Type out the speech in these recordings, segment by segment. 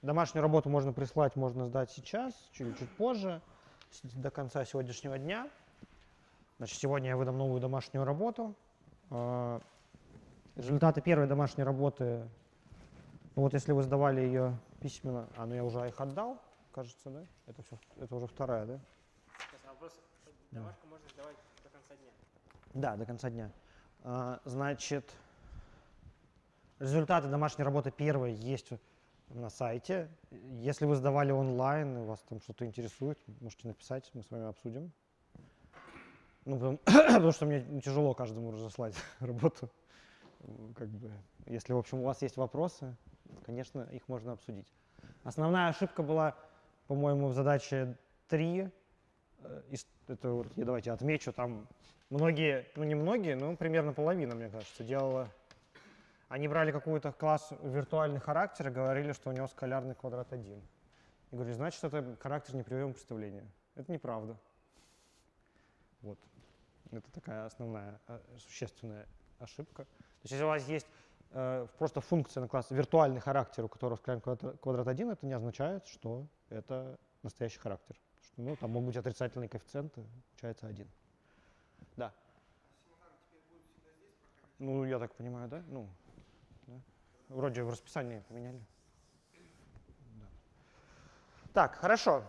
домашнюю работу можно прислать, можно сдать сейчас, чуть позже, до конца сегодняшнего дня. Значит, сегодня я выдам новую домашнюю работу. Результаты первой домашней работы, ну вот если вы сдавали ее письменно, ну я уже их отдал, кажется, да? Это уже вторая, да? Сейчас вопрос, домашку можно сдавать до конца дня. Да, до конца дня. Значит, результаты домашней работы первой есть на сайте. Если вы сдавали онлайн, и вас там что-то интересует, можете написать, мы с вами обсудим. Ну, потому что мне тяжело каждому разослать работу. Как бы, если, в общем, у вас есть вопросы, конечно, их можно обсудить. Основная ошибка была, по-моему, в задаче 3. Это вот, давайте отмечу, там многие, ну не многие, но примерно половина, мне кажется, делала. Они брали какой-то класс виртуальный характер и говорили, что у него скалярный квадрат 1. И говорили, значит, это характер неприводимого представления. Это неправда. Вот. Это такая основная, существенная ошибка. То есть если у вас есть просто функция на класс виртуальный характер, у которого скалярный квадрат 1, это не означает, что это настоящий характер. Что, ну, там могут быть отрицательные коэффициенты, получается 1. Да. Ну, я так понимаю, да? Ну, да. Вроде в расписании поменяли. Да. Так, хорошо.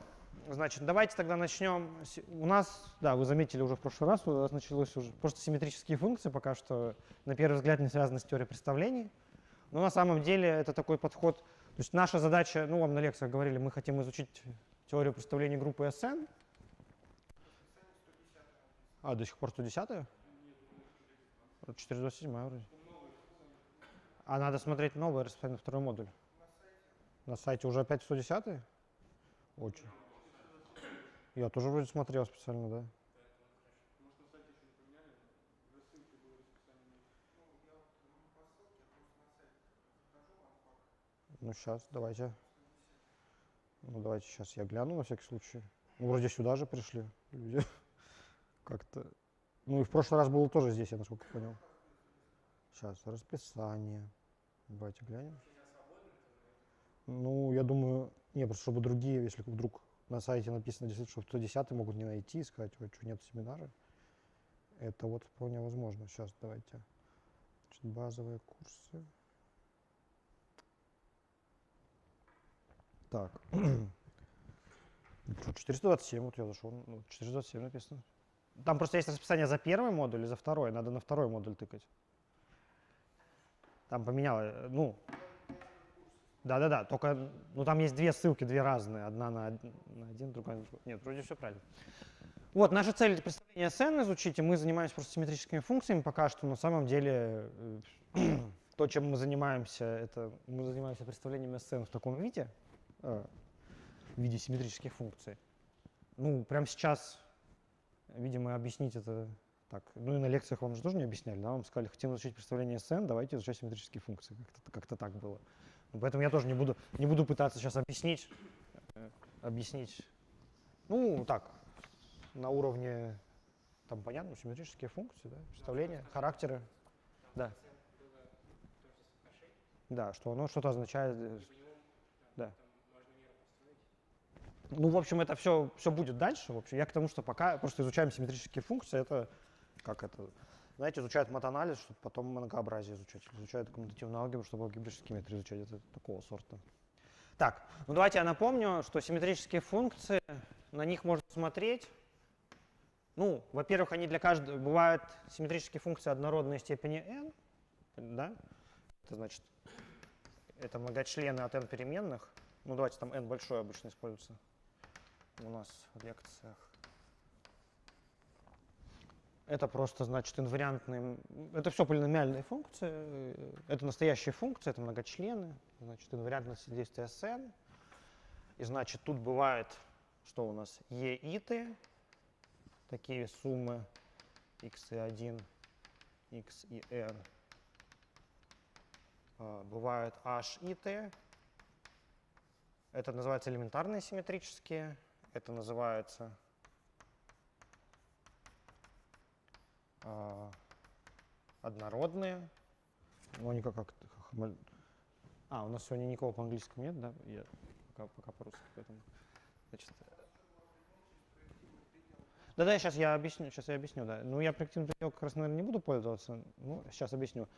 Значит, давайте тогда начнем. У нас, да, вы заметили уже в прошлый раз, у нас началось уже просто симметрические функции, пока что на первый взгляд не связаны с теорией представлений. Но на самом деле это такой подход. То есть наша задача, ну, вам на лекциях говорили, мы хотим изучить теорию представлений группы SN. До сих пор 110-я? 427-я вроде. А надо смотреть новое расписание, второй модуль. На сайте уже опять 110-й? Очень. Я тоже вроде смотрел специально, да. Ну, сейчас, давайте. Ну, давайте сейчас я гляну на всякий случай. Ну, вроде сюда же пришли люди. Как-то. Ну, и в прошлый раз было тоже здесь, я насколько понял. Сейчас, расписание. Давайте глянем. Ну, я думаю, не, просто чтобы другие, если вдруг на сайте написано действительно, что 110 могут не найти и сказать, ой, что нет семинара. Это вот вполне возможно. Сейчас давайте. Значит, базовые курсы. Так. 427, вот я зашел. 427 написано. Там просто есть расписание за первый модуль и за второй. Надо на второй модуль тыкать. Там поменяло, ну, да, только, ну, там есть две ссылки, две разные. Одна на один, другая на другой. Нет, вроде все правильно. Вот, наша цель — представление SN изучить, и мы занимаемся просто симметрическими функциями пока что. На самом деле, то, чем мы занимаемся, это мы занимаемся представлением SN в таком виде, в виде симметрических функций. Ну, прямо сейчас, видимо, объяснить это так. Ну и на лекциях вам же тоже не объясняли, да? Вам сказали, хотим изучить представление SN, давайте изучать симметрические функции. Как-то так было. Поэтому я тоже не буду пытаться сейчас объяснить. Ну, так, на уровне, там понятно, симметрические функции, да, представления, характеры. Да. Да, что оно что-то означает. Да. Ну, в общем, это все будет дальше. В общем, я к тому, что пока просто изучаем симметрические функции, это как это, знаете, изучают матанализ, чтобы потом многообразие изучать. Изучают коммутативную алгебру, чтобы алгебрические метры изучать. Это такого сорта. Так, ну давайте я напомню, что симметрические функции, на них можно смотреть. Ну, во-первых, они для каждого, бывают симметрические функции однородной степени n, да? Это значит, это многочлены от n переменных. Ну, давайте там n большой обычно используется у нас в лекциях. Это просто, значит, инвариантные, это все полиномиальные функции, это настоящие функции, это многочлены, значит, инвариантность действия Sn. И, значит, тут бывает, что у нас e-иты, такие суммы x и 1, x и n. Бывают h-иты, это называется элементарные симметрические, это называется однородные. Ну, они как у нас сегодня никого по-английскому нет, да? пока по-русски, поэтому, значит, да-да, сейчас я объясню, да. Ну, я проективным пределом как раз, наверное, не буду пользоваться. Ну, сейчас объясню.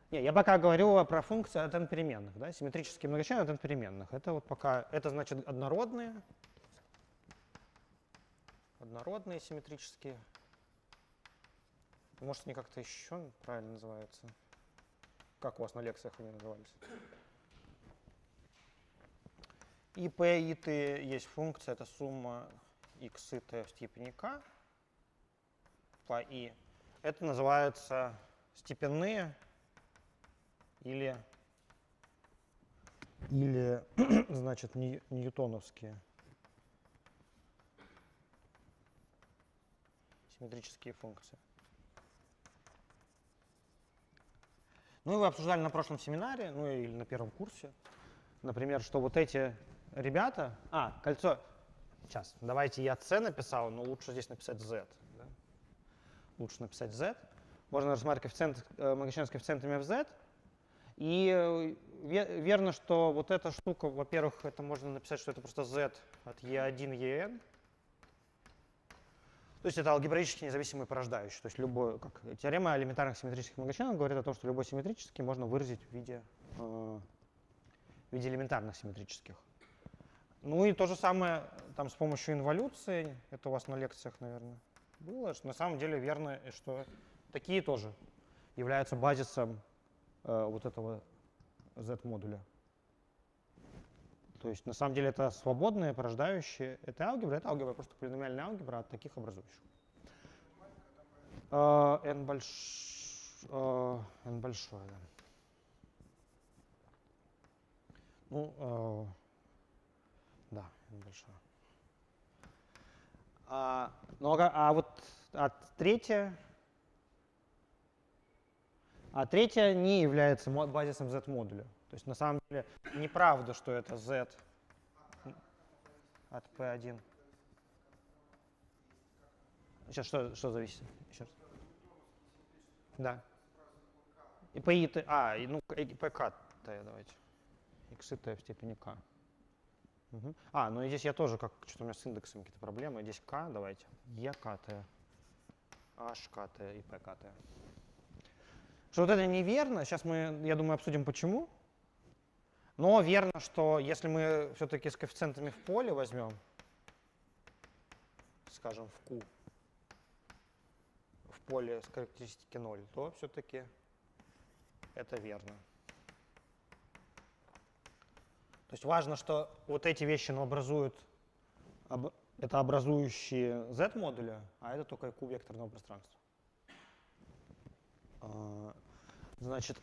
Не, я пока говорю про функции от n переменных, да, симметрические многочисленные от n переменных. Это вот пока, это значит однородные симметрические. Может, они как-то еще правильно называются? Как у вас на лекциях они назывались? И p и t есть функция, это сумма x и t в степени k по i. Это называется степенные или значит, ньютоновские симметрические функции. Ну и вы обсуждали на прошлом семинаре, ну или на первом курсе, например, что вот эти ребята... кольцо... Сейчас, давайте я c написал, но лучше здесь написать z. Да? Лучше написать z. Можно рассматривать коэффициент, многочлен с коэффициентами в z. И верно, что вот эта штука, во-первых, это можно написать, что это просто z от e1, en. То есть это алгебраически независимый порождающий. То есть любой, как теорема элементарных симметрических многочленов говорит о том, что любой симметрический можно выразить в виде элементарных симметрических. Ну и то же самое там с помощью инволюции, это у вас на лекциях, наверное, было, что на самом деле верно, что такие тоже являются базисом вот этого z-модуля. То есть на самом деле это свободные, порождающие. Это алгебра просто полиномиальная алгебра от таких образующих. N большое, да. Ну, да, N большое. Третья не является базисом z-модуля. То есть на самом деле неправда, что это z от p1. Сейчас что зависит? Еще раз. Да. И p и t, pk давайте. X и t в степени k. Угу. Ну и здесь я тоже, что-то у меня с индексом какие-то проблемы. Здесь k, давайте. EKT, HKT и PKT. Что вот это неверно, сейчас мы, я думаю, обсудим почему. Но верно, что если мы все-таки с коэффициентами в поле возьмем, скажем, в Q, в поле с характеристики 0, то все-таки это верно. То есть важно, что вот эти вещи образуют, это образующие z-модуля, а это только Q векторного пространства. Значит,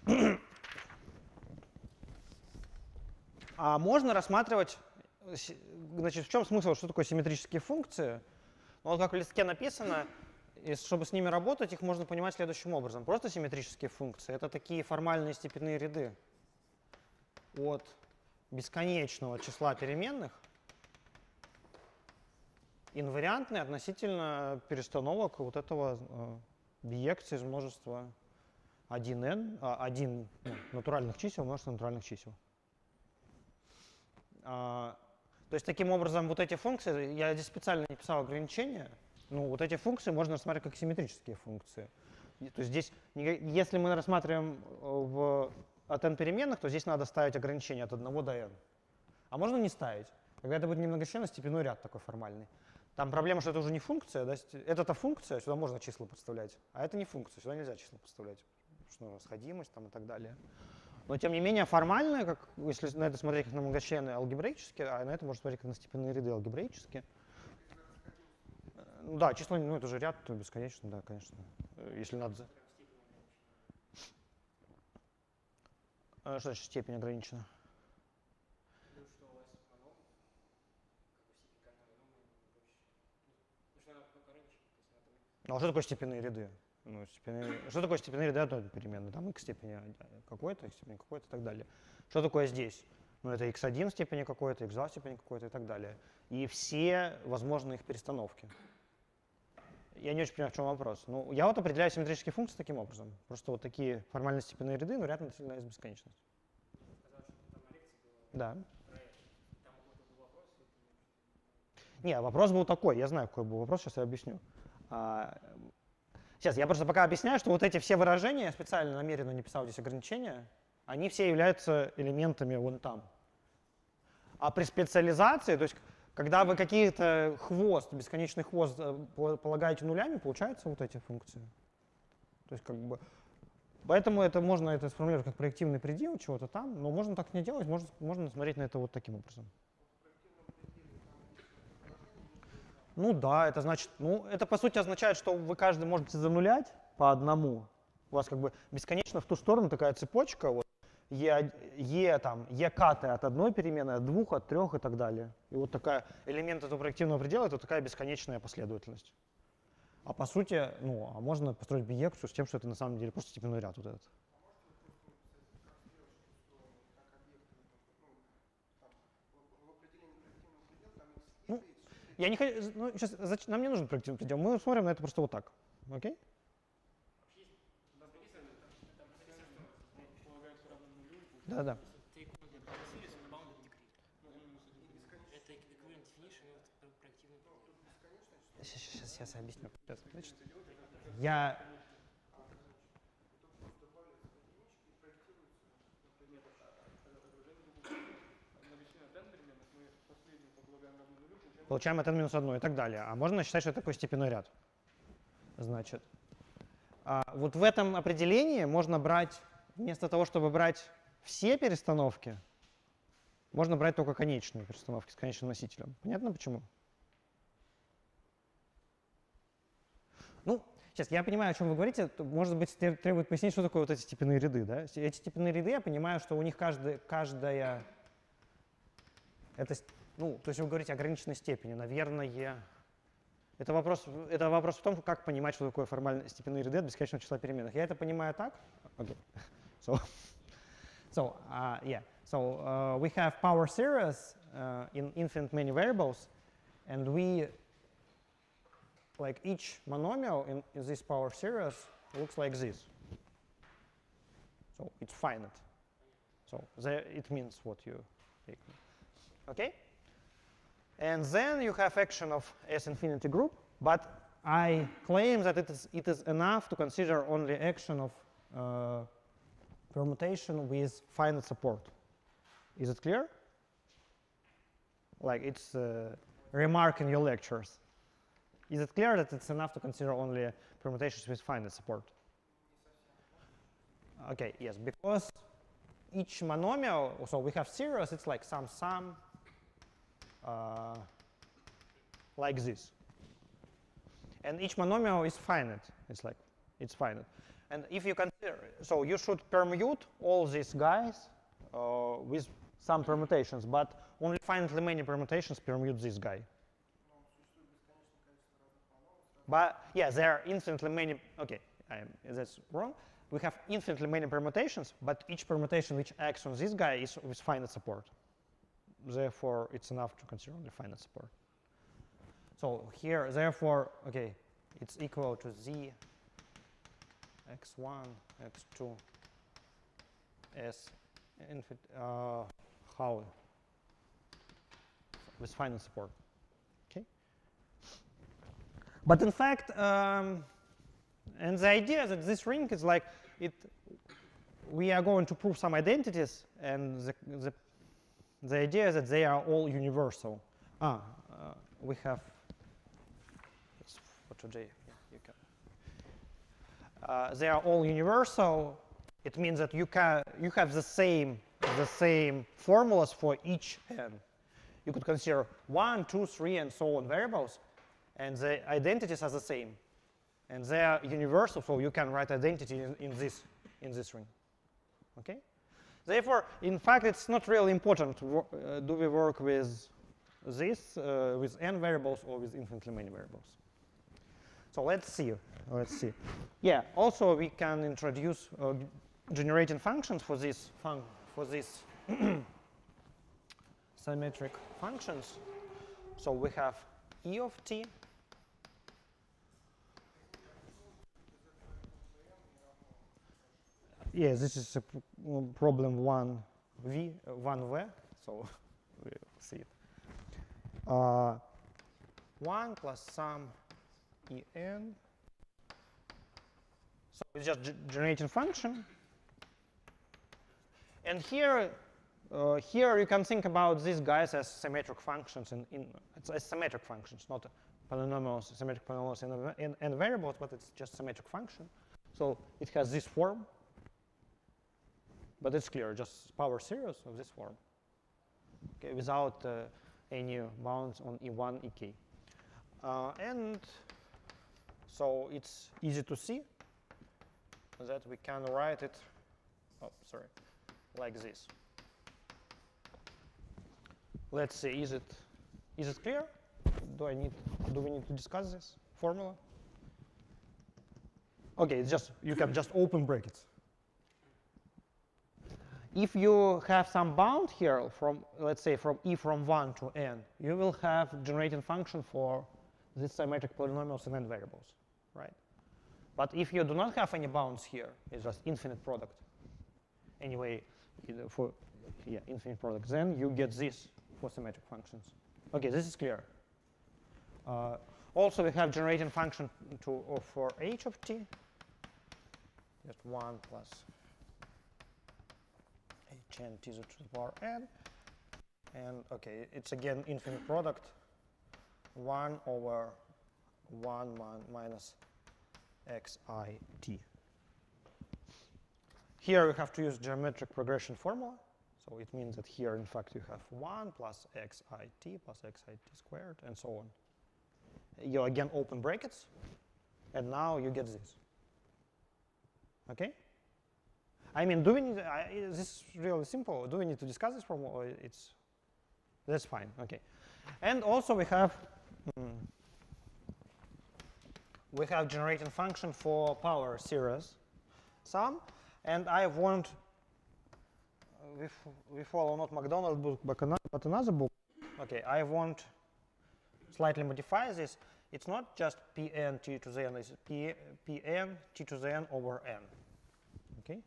можно рассматривать, значит, в чем смысл, что такое симметрические функции? Ну, вот как в листке написано, и чтобы с ними работать, их можно понимать следующим образом. Просто симметрические функции — это такие формальные степенные ряды от бесконечного числа переменных, инвариантные относительно перестановок вот этого биекции из множества 1 натуральных чисел множество натуральных чисел. То есть таким образом вот эти функции, я здесь специально не писал ограничения, вот эти функции можно рассматривать как симметрические функции. То есть здесь, если мы рассматриваем от n переменных, то здесь надо ставить ограничение от 1 до n. А можно не ставить. Когда это будет немногочленный степенной ряд такой формальный. Там проблема, что это уже не функция. Да? Это функция, сюда можно числа подставлять. А это не функция, сюда нельзя числа подставлять. Что сходимость там и так далее. Но тем не менее формально, если на это смотреть как на многочлены алгебраически, а на это можно смотреть как на степенные ряды алгебраически. Да, число, это же ряд бесконечный, да, конечно. Если надо. Что значит степень ограничена? А что такое степенные ряды? Что такое степенные ряды одной переменной? Там x степени какой-то, x степени какой-то и так далее. Что такое здесь? Это x1 в степени какой-то, x2 в степени какой-то и так далее. И все возможные их перестановки. Я не очень понимаю, в чем вопрос. Я вот определяю симметрические функции таким образом. Просто вот такие формальные степенные ряды, но ряд относительно s бесконечности. Сказал, что там на лекции было да. про это. Там какой-то Не, вопрос был такой, я знаю, какой был вопрос, сейчас я объясню. Сейчас, я просто пока объясняю, что вот эти все выражения, я специально намеренно не писал здесь ограничения, они все являются элементами вон там. А при специализации, то есть когда вы какие-то хвост, бесконечный хвост полагаете нулями, получаются вот эти функции. То есть как бы, поэтому это можно это сформулировать как проективный предел чего-то там, но можно так не делать, можно смотреть на это вот таким образом. Ну да, это значит, ну это по сути означает, что вы каждый можете занулять по одному. У вас как бы бесконечно в ту сторону такая цепочка, вот там, каты от одной перемены, от двух, от трех и так далее. И вот такая элемент этого проективного предела — это такая бесконечная последовательность. А по сути, ну, а можно построить биекцию с тем, что это на самом деле просто степенной ряд вот этот. Ну, я не хочу, ну, сейчас, нам не нужен проективный предел, мы смотрим на это просто вот так. Окей? Да-да. Сейчас я объясню. Значит, я... Получаем от n-1 и так далее. А можно считать, что это такой степенной ряд. Значит, вот в этом определении можно брать, вместо того, чтобы брать все перестановки, можно брать только конечные перестановки с конечным носителем. Понятно почему? Ну, сейчас я понимаю, о чем вы говорите. Может быть, требует пояснить, что такое вот эти степенные ряды. Да? Эти степенные ряды, я понимаю, что у них каждая... Это, ну, то есть вы говорите ограниченной степени. Наверное, это вопрос в том, как понимать, что такое формальные степенные ряды от бесконечного числа переменных. Я это понимаю так. Okay. So we have power series in infinite many variables, and we, like each monomial in this power series looks like this. So it's finite. So it means what you take. Okay? And then you have action of S infinity group, but I claim that it is enough to consider only action of permutation with finite support. Is it clear? Like it's a remark in your lectures. Is it clear that it's enough to consider only permutations with finite support? Okay, yes, because each monomial, so we have series, it's like sum, like this. And each monomial is finite. It's finite. And if you consider, so you should permute all these guys with some permutations, but only finitely many permutations permute this guy. But yeah, there are infinitely many, okay, that's wrong. We have infinitely many permutations, but each permutation which acts on this guy is with finite support. Therefore, it's enough to consider only finite support. So here, therefore, okay, it's equal to z x1, x2, s infinite, how? With finite support. Okay. But in fact, and the idea that this ring is like we are going to prove some identities, and the idea is that they are all universal. We have for today. You can. They are all universal. It means that you have the same formulas for each n. You could consider 1, 2, 3, and so on variables, and the identities are the same, and they are universal. So you can write identity in this ring. Okay. Therefore, in fact, it's not really important do we work with this with n variables or with infinitely many variables. So let's see. Yeah. Also, we can introduce generating functions for this symmetric functions. So we have e of t. Yeah, this is a problem 1v, so we'll see it. 1 plus some en. So it's just generating function. And here, here you can think about these guys as symmetric functions. It's as symmetric functions, not polynomials, symmetric polynomials and variables, but it's just symmetric function. So it has this form, but it's clear, just power series of this form, okay, without any bounds on E1, Ek. And so it's easy to see that we can write it, like this. Let's see, is it clear? Do we need to discuss this formula? Okay, it's just, you can just open brackets. If you have some bound here from, let's say, from E from 1 to n, you will have generating function for these symmetric polynomials and n variables, right? But if you do not have any bounds here, it's just infinite product. Anyway, for infinite product, then you get this for symmetric functions. Okay, this is clear. Also, we have generating function for h of t, just 1 plus hn t to the power n. And okay, it's again infinite product, 1 over 1 minus xit. Here we have to use geometric progression formula. So it means that here, in fact, you have 1 plus xit plus xit squared, and so on. You again open brackets, and now you get this. Okay? I mean, do we need, this is really simple. Do we need to discuss this formula? Or that's fine. Okay. And also we have generating function for power series sum, and I want, we follow not McDonald's book but another book. Okay, I want slightly modify this. It's not just Pn t to the n, it's Pn t to the n over n. Okay.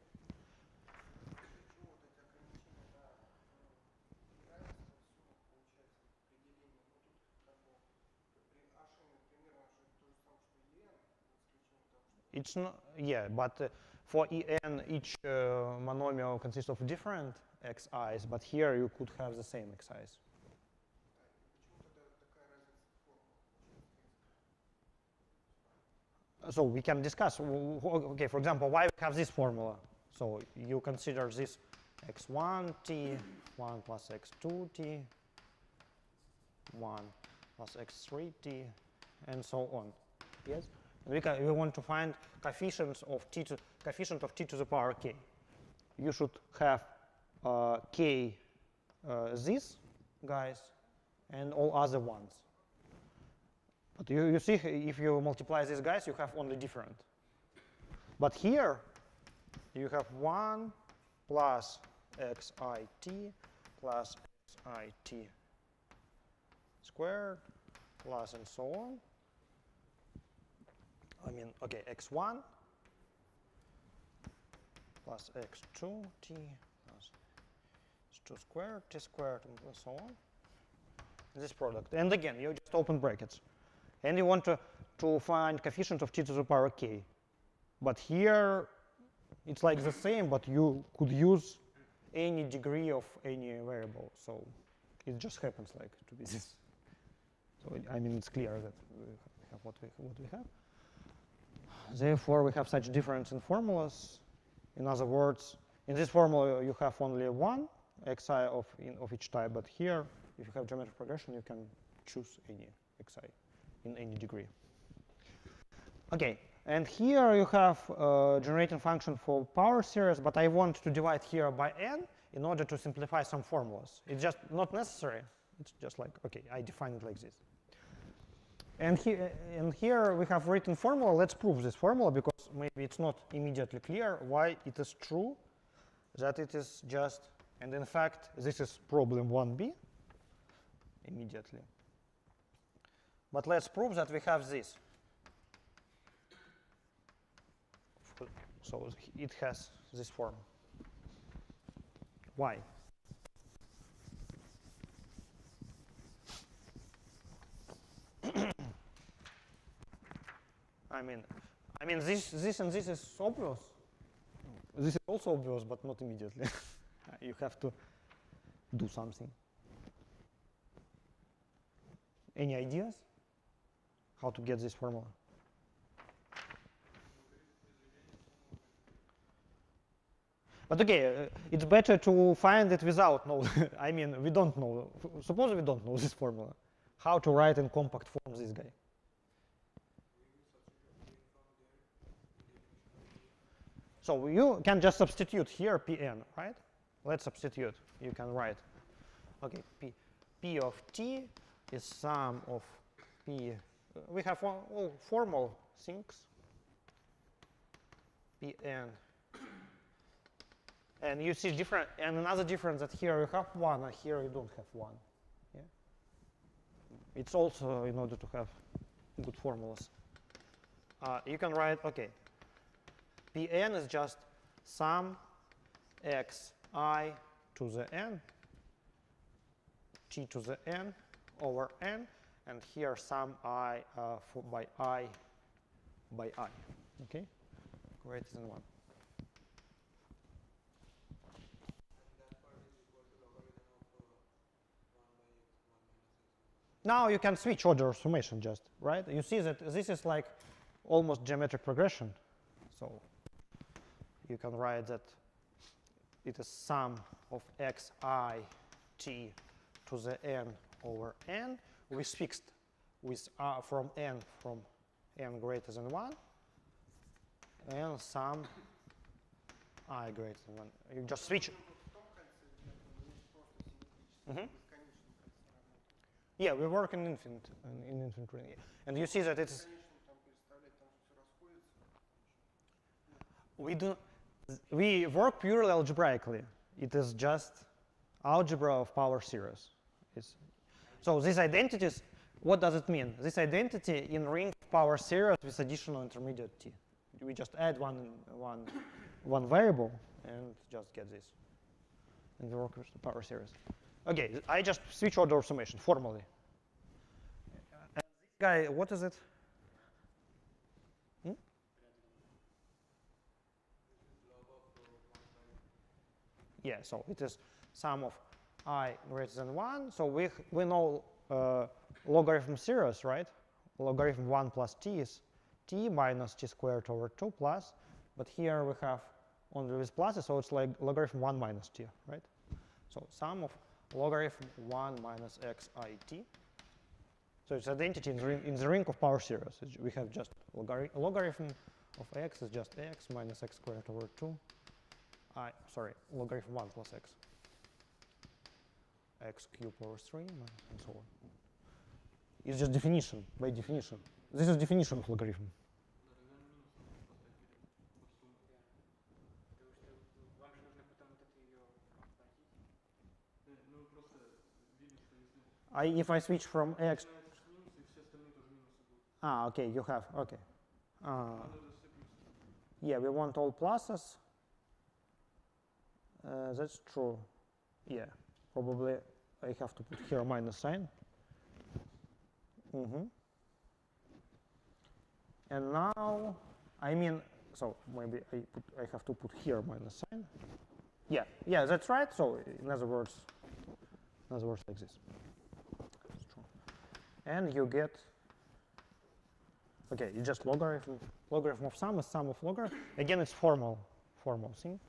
It's not, yeah, but for En, each monomial consists of different xi's, but here you could have the same xi's. So we can discuss, okay, for example, why we have this formula. So you consider this x1t, 1 plus x2t, 1 plus x3t, and so on. Yes? We want to find coefficients of coefficient of t to the power k. You should have k these guys and all other ones. But you see, if you multiply these guys, you have only different. But here, you have 1 plus xit plus xit squared plus and so on. I mean, okay, x1 plus x2t plus x2 squared, t squared, and so on. This product. And again, you just open brackets. And you want to find coefficient of t to the power k. But here, it's like the same, but you could use any degree of any variable. So it just happens like to be this. So I mean, it's clear that we have what we have. Therefore, we have such difference in formulas. In other words, in this formula, you have only one xi of each type. But here, if you have geometric progression, you can choose any xi in any degree. Okay, and here you have generating function for power series. But I want to divide here by n in order to simplify some formulas. It's just not necessary. It's just like, OK, I define it like this. And here we have written formula. Let's prove this formula, because maybe it's not immediately clear why it is true that it is just, and in fact, this is problem 1b immediately. But let's prove that we have this. So it has this form. Why? I mean, this and this is obvious. This is also obvious, but not immediately. You have to do something. Any ideas how to get this formula? But okay, it's better to find it without know. I mean, we don't know. Suppose we don't know this formula. How to write in compact form this guy? So you can just substitute here Pn, right? Let's substitute. You can write. Okay, P of t is sum of P. We have all formal things. Pn. And you see different, and another difference that here you have 1 and here you don't have 1. Yeah? It's also in order to have good formulas. You can write, okay, Pn is just sum xi to the n, t to the n over n, and here sum I by I by I. Okay? Greater than 1. Now you can switch order of summation just, right? You see that this is like almost geometric progression. So you can write that it is sum of xi t to the n over n with fixed with from n greater than 1 and sum I greater than 1. You just switch. Yeah, we work in infinite ring. And you see that it's we work purely algebraically. It is just algebra of power series. So these identities, what does it mean? This identity in ring of power series with additional intermediate t. We just add one variable and just get this. And we work with the power series. Okay, I just switch order of summation formally. And this guy, what is it? Yeah, so it is sum of I greater than 1. So we know logarithm series, right? Logarithm 1 plus t is t minus t squared over 2 plus. But here we have only with pluses, so it's like logarithm 1 minus t, right? So sum of logarithm 1 minus xit. So it's identity in the ring of power series. We have just logarithm of x is just x minus x squared over 2. Logarithm 1 plus x cubed over 3, and so on. It's just definition, by definition. This is definition of logarithm. If I switch from x. Okay, you have, okay. Yeah, we want all pluses. That's true. Yeah, probably I have to put here a minus sign. And now, I mean, so maybe I have to put here a minus sign. Yeah, that's right. So in other words like this. That's true. And you get, okay, you just logarithm of sum is sum of logarithm. Again, it's formal thing.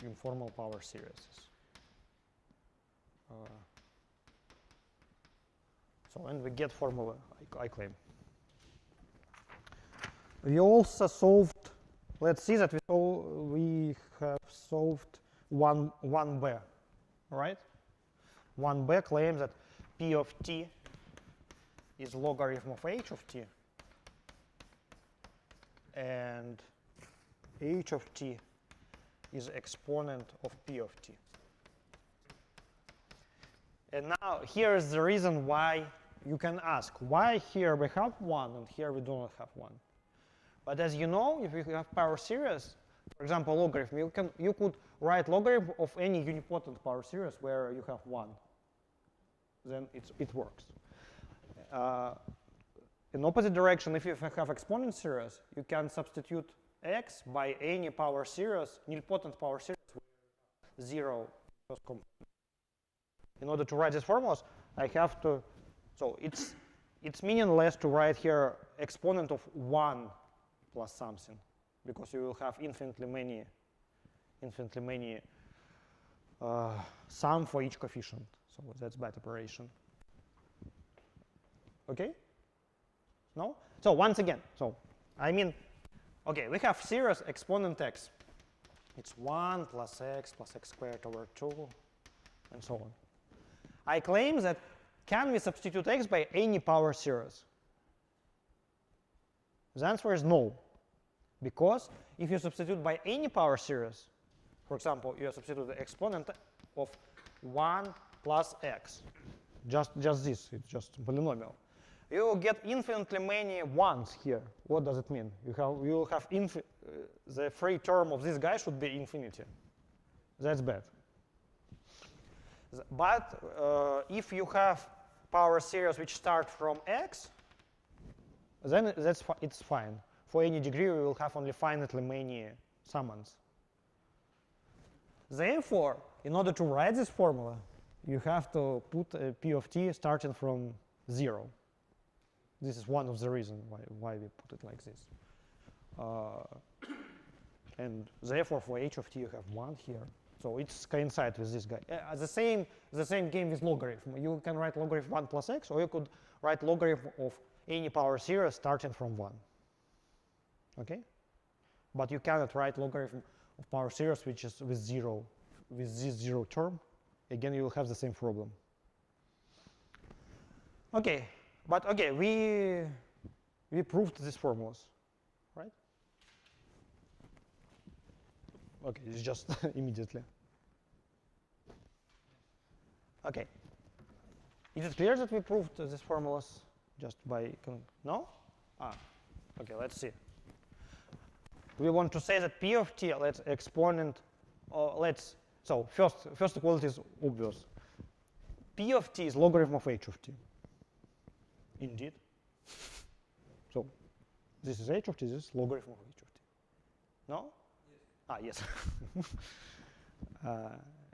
In formal power series. And we get formula, I claim. We also solved, let's see that we have solved 1b, right? 1b claims that p of t is logarithm of h of t, and h of t is exponent of p of t. And now here is the reason why you can ask, why here we have 1 and here we do not have 1. But as you know, if you have power series, for example, logarithm, you could write logarithm of any unipotent power series where you have 1. Then it works. in opposite direction, if you have exponent series, you can substitute x by any power series, nilpotent power series with 0 first component. In order to write these formulas, I have to, so it's meaningless to write here exponent of 1 plus something, because you will have infinitely many sum for each coefficient. So that's bad operation. Okay? No? So once again, so I mean, okay, we have series exponent x. It's 1 plus x squared over 2, and so on. I claim that can we substitute x by any power series? The answer is no. Because if you substitute by any power series, for example, you substitute the exponent of 1 plus x, just this, it's just polynomial. You will get infinitely many ones here. What does it mean? You will have the free term of this guy should be infinity. That's bad. But if you have power series which start from x, then it's fine. For any degree, we will have only finitely many summands. Therefore, in order to write this formula, you have to put a p of t starting from 0. This is one of the reasons why we put it like this. And therefore, for h of t, you have 1 here. So it's coincides with this guy. The same game with logarithm. You can write logarithm 1 plus x, or you could write logarithm of any power series starting from 1. Okay? But you cannot write logarithm of power series which is with 0, with this 0 term. Again, you will have the same problem. Okay, but okay, we proved these formulas, right? Okay, it's just immediately. Okay. Is it clear that we proved these formulas just by, no? Okay, let's see. We want to say that p of t, let's exponent, so first equality is obvious. P of t is logarithm of h of t. Indeed. So this is h of t, this is logarithm of h of t. No? Yes.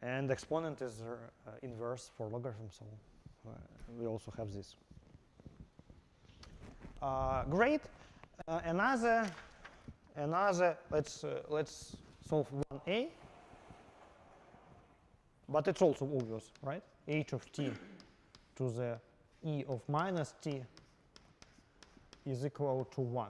And exponent is inverse for logarithm, so we also have this. Great. Another. Let's solve 1a. But it's also obvious, right? H of t to the e of minus t is equal to 1.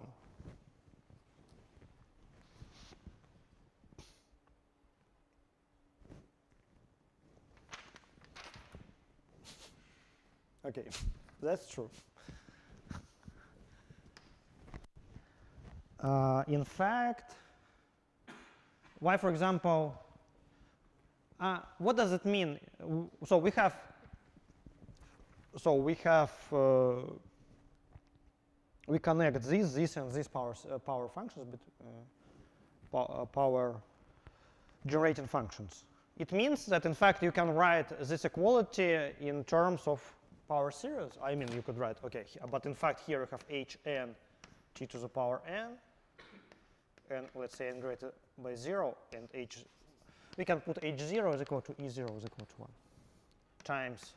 Okay, that's true. In fact, why, for example, what does it mean? So we connect this and this power functions, power generating functions. It means that in fact you can write this equality in terms of power series. I mean, you could write, okay, but in fact here you have hn t to the power n, and let's say n greater by 0, and h, we can put h0 is equal to e0 is equal to 1 times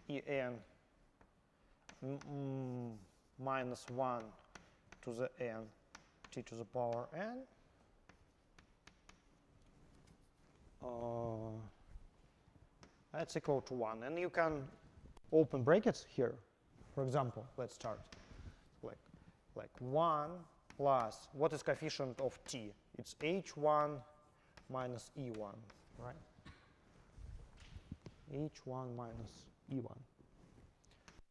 en minus 1 to the n t to the power n. That's equal to 1. And you can open brackets here. For example, let's start like 1 plus, what is coefficient of t? It's h1 minus e1, right? h1 minus e1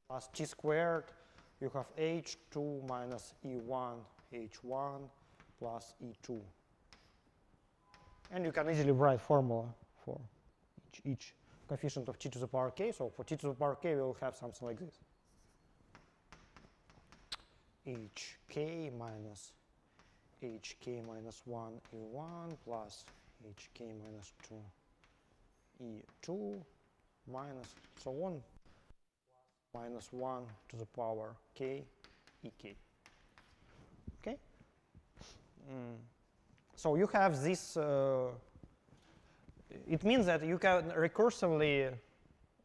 plus t squared, you have h2 minus e1 h1 plus e2. And you can easily write formula for each coefficient of t to the power k. So for t to the power k, we will have something like this. hk minus 1 e1 plus hk minus 2 e2 minus so on minus 1 to the power k ek. Okay? So you have this, it means that you can recursively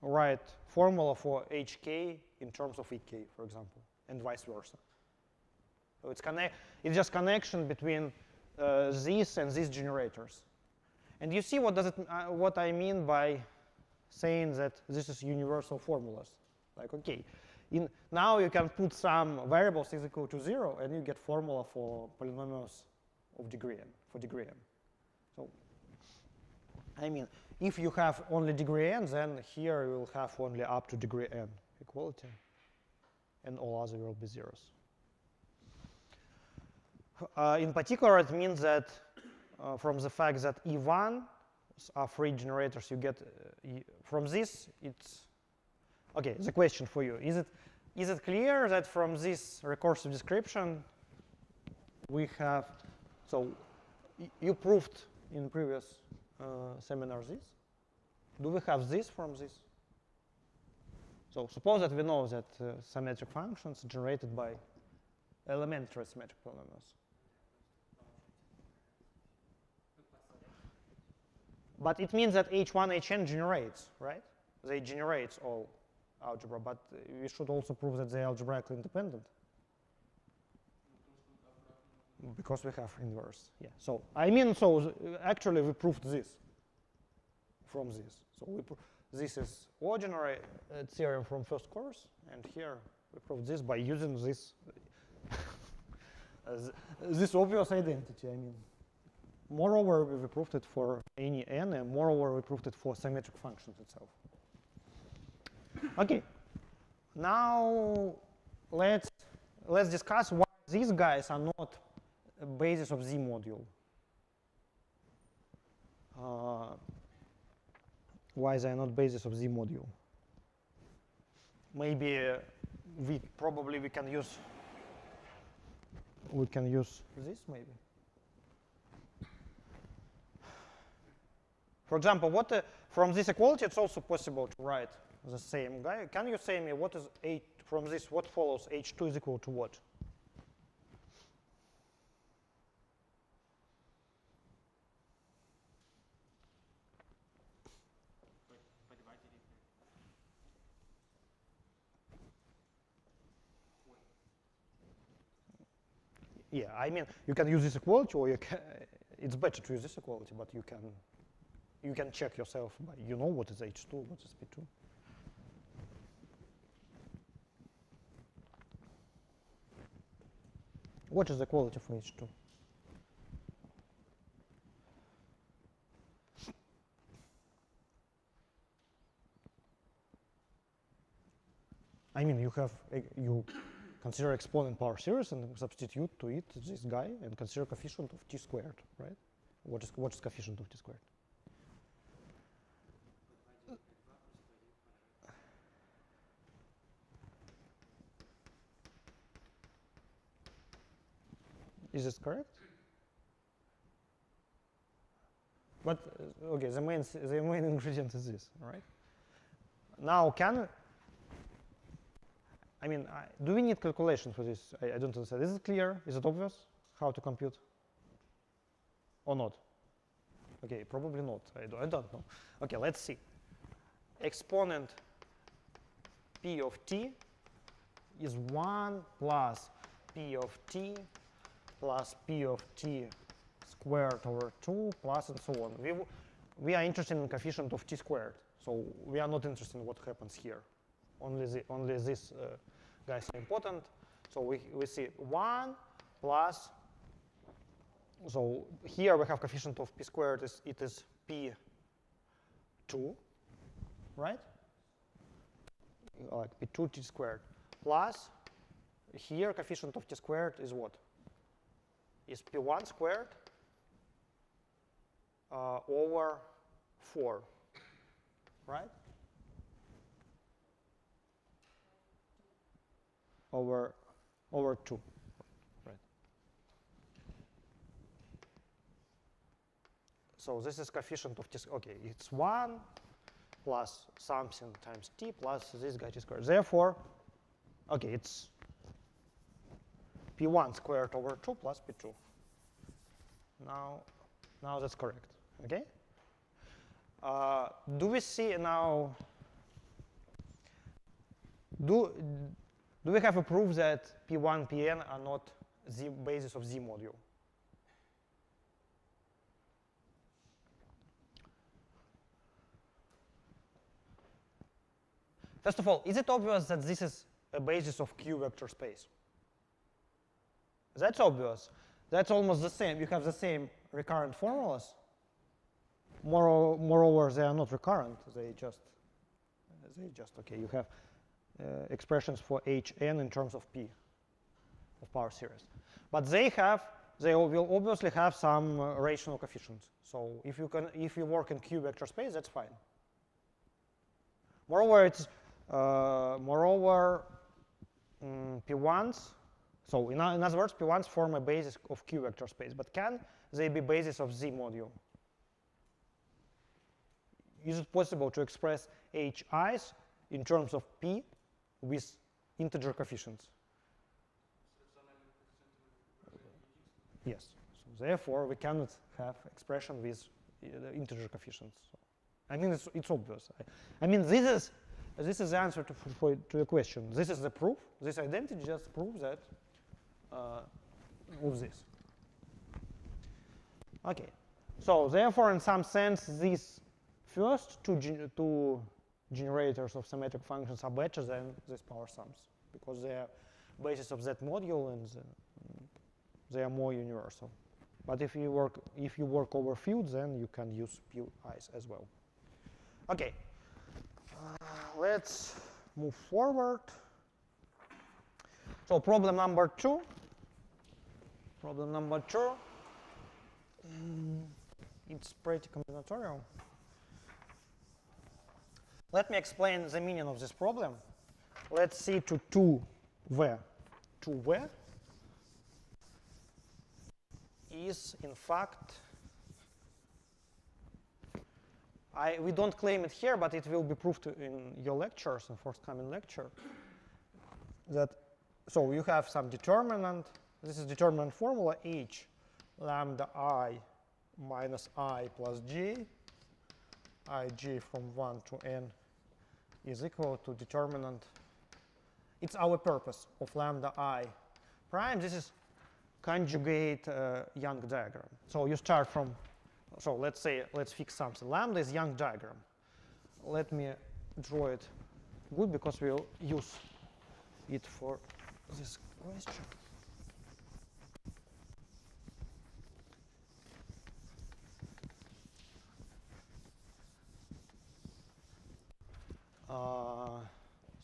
write formula for hk in terms of ek, for example, and vice versa. So it's just connection between these and these generators. And you see what I mean by saying that this is universal formulas. Like, okay, now you can put some variables is equal to 0, and you get formula for polynomials of degree n, for degree n. So, I mean, if you have only degree n, then here you will have only up to degree n equality, and all other will be zeros. In particular, it means that from the fact that E1 are free generators, you get from this, it's okay. The question for you, is it clear that from this recursive description we have, so you proved in previous seminar this? Do we have this from this? So suppose that we know that symmetric functions are generated by elementary symmetric polynomials. But it means that H1, Hn generates, right? They generate all algebra, but we should also prove that they are algebraically independent. Because we have inverse, yeah. So I mean, so actually we proved this from this. So this is ordinary theorem from first course, and here we proved this by using this this obvious identity. I mean, moreover, we proved it for any n, and moreover, we proved it for symmetric functions itself. Okay, now let's discuss why these guys are not a basis of Z module. Why they are not basis of Z module? Maybe we can use this maybe. For example, from this equality, it's also possible to write the same guy. Can you say me what is from this? What follows? H2 is equal to what? Yeah, I mean, you can use this equality, or you can, it's better to use this equality, but you can check yourself by, you know what is H2, what is P2. What is the equality for H2? I mean, you consider exponent power series and substitute to it this guy and consider coefficient of t squared, right? What is coefficient of t squared? Is this correct? But okay, the main ingredient is this, right? Now, do we need calculation for this? I don't understand. Is it clear? Is it obvious how to compute? Or not? Okay, probably not. I don't know. Okay, let's see. Exponent p of t is 1 plus p of t plus p of t squared over 2 plus and so on. We are interested in coefficient of t squared, so we are not interested in what happens here. Only these guys are important. So we see 1 plus, so here we have coefficient of p squared, it is p2, right? Like p2 t squared, plus here coefficient of t squared is what? Is p1 squared over 4, right? Over 2, right? So this is coefficient of t. Okay, it's 1 plus something times t plus this guy t squared. Therefore, okay, it's p1 squared over 2 plus p2. Now that's correct. Okay. Do we see now? Do we have a proof that p1, pn are not the basis of z module? First of all, is it obvious that this is a basis of Q vector space? That's obvious. That's almost the same. You have the same recurrent formulas. Moreover, they are not recurrent. They just okay. You have expressions for Hn in terms of P of power series, but they will obviously have some rational coefficients. So if you work in Q vector space, that's fine. Moreover, P1s. So in other words, P1s form a basis of Q vector space, but can they be basis of Z module? Is it possible to express HIs in terms of P with integer coefficients? Yes. So therefore, we cannot have expression with integer coefficients. So, I mean, it's obvious. I mean, this is the answer to your question. This is the proof. This identity just proves that of this. Okay. So therefore, in some sense, these first two generators of symmetric functions are better than these power sums because they are basis of that module and they are more universal. But if you work over fields, then you can use PIs as well. Okay. Let's move forward. So problem number 2. Problem number 2. It's pretty combinatorial. Let me explain the meaning of this problem. Let's see to 2v. 2v is, in fact, we don't claim it here, but it will be proved in your lectures, in forthcoming lecture, that, so you have some determinant. This is determinant formula h lambda I minus I plus j, ij from 1 to n is equal to determinant. It's our purpose of lambda I prime. This is conjugate Young diagram. So you start from, so let's fix something. Lambda is Young diagram. Let me draw it good because we'll use it for this question.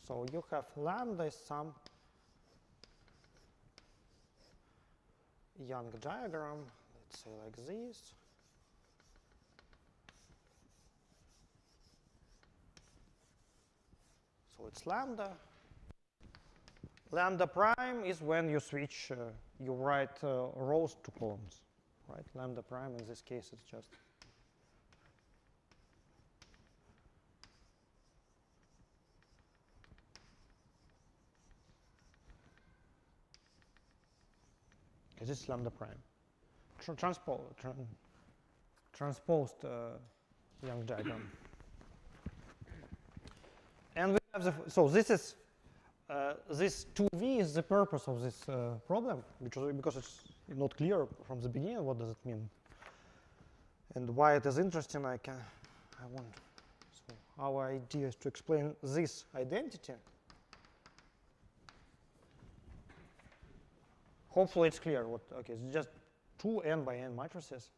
So you have lambda is some Young diagram, let's say like this. So it's lambda. Lambda prime is when you switch, you write rows to columns, right? Lambda prime in this case is just this is lambda prime. Transposed Young diagram. And we have so this is this 2v is the purpose of this problem, because it's not clear from the beginning what does it mean and why it is interesting. So our idea is to explain this identity. Hopefully it's clear. Okay, it's just two n by n matrices.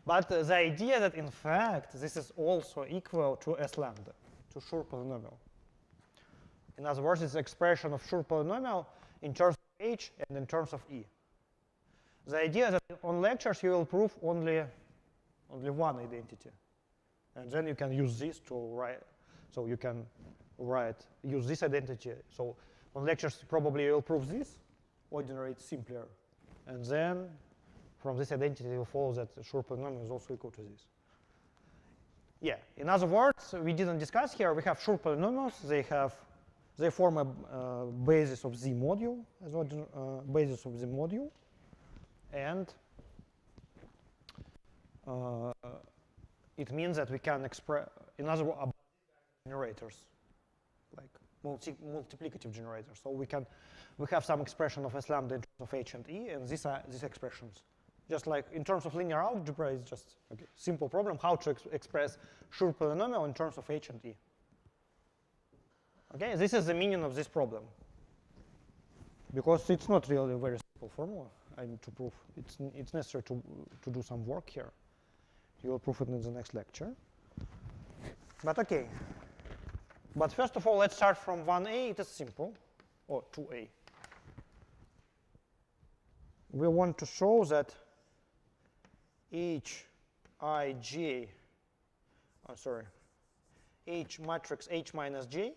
But the idea that in fact this is also equal to S lambda, to Schur polynomial. In other words, it's expression of Schur polynomial in terms of H and in terms of E. The idea that on lectures you will prove only one identity. And then you can use this to write. So you can use this identity. So on lectures probably you will prove this. Ordinary, it's simpler. And then from this identity it will follow that the Schur polynomial is also equal to this. Yeah, in other words, we didn't discuss here, we have Schur polynomials, they form a basis of the module, as well, basis of the module, and it means that we can express, in other words, generators, like multiplicative generators. So we have some expression of S lambda in terms of H and E, and these are these expressions. Just like in terms of linear algebra, it's just okay, simple problem how to express Schur polynomial in terms of H and E. Okay, this is the meaning of this problem. Because it's not really a very simple formula I need to prove. It's necessary to do some work here. You will prove it in the next lecture. But okay. But first of all, let's start from 1a. It is simple. Or 2a. We want to show that H matrix H minus J,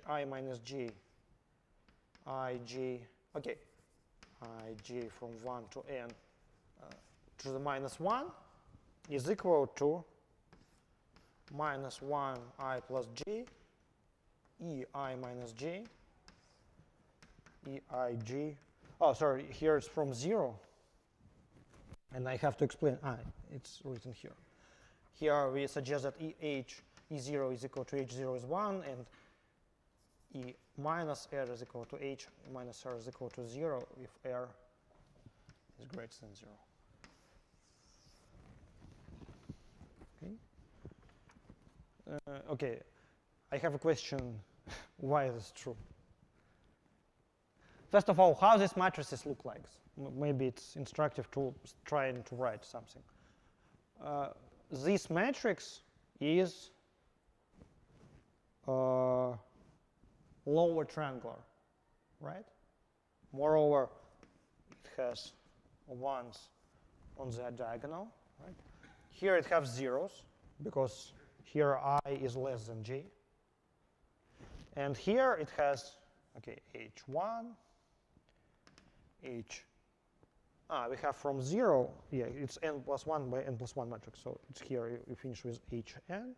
Hi minus J, Ij, okay, Ij from 1 to n to the minus 1 is equal to minus 1 I plus j, Ei minus j, Eij. Oh, sorry, here it's from 0. And I have to explain, it's written here. Here we suggest that E0 is equal to H0 is 1, and E minus R is equal to H minus R is equal to 0 if R is greater than 0. Okay. Okay, I have a question. Why is this true? First of all, how these matrices look like? Maybe it's instructive to try and to write something. This matrix is lower triangular, right? Moreover, it has ones on the diagonal, right? Here it has zeros, because here I is less than j. And here it has, okay, h1, we have from 0, yeah, it's n plus 1 by n plus 1 matrix. So it's here, you finish with hn.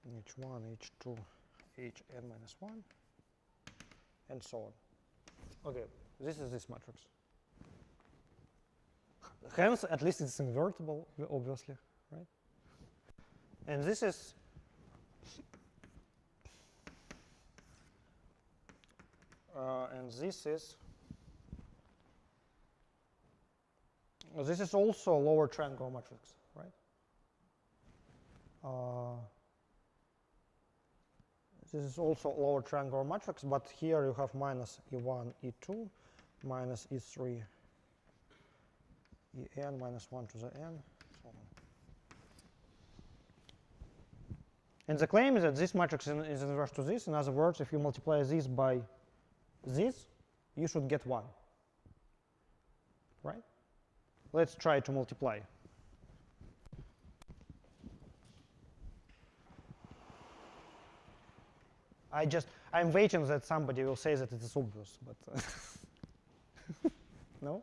h1, h2, hn minus 1, and so on. Okay, this is this matrix. Hence, at least it's invertible, obviously, right? And this is this is also a lower triangle matrix, right? This is also a lower triangle matrix, but here you have minus E1, E2, minus E3, En minus 1 to the n, so on. And the claim is that this matrix is inverse to this. In other words, if you multiply this by this, you should get 1. Right? Let's try to multiply. I'm waiting that somebody will say that it is obvious, but no?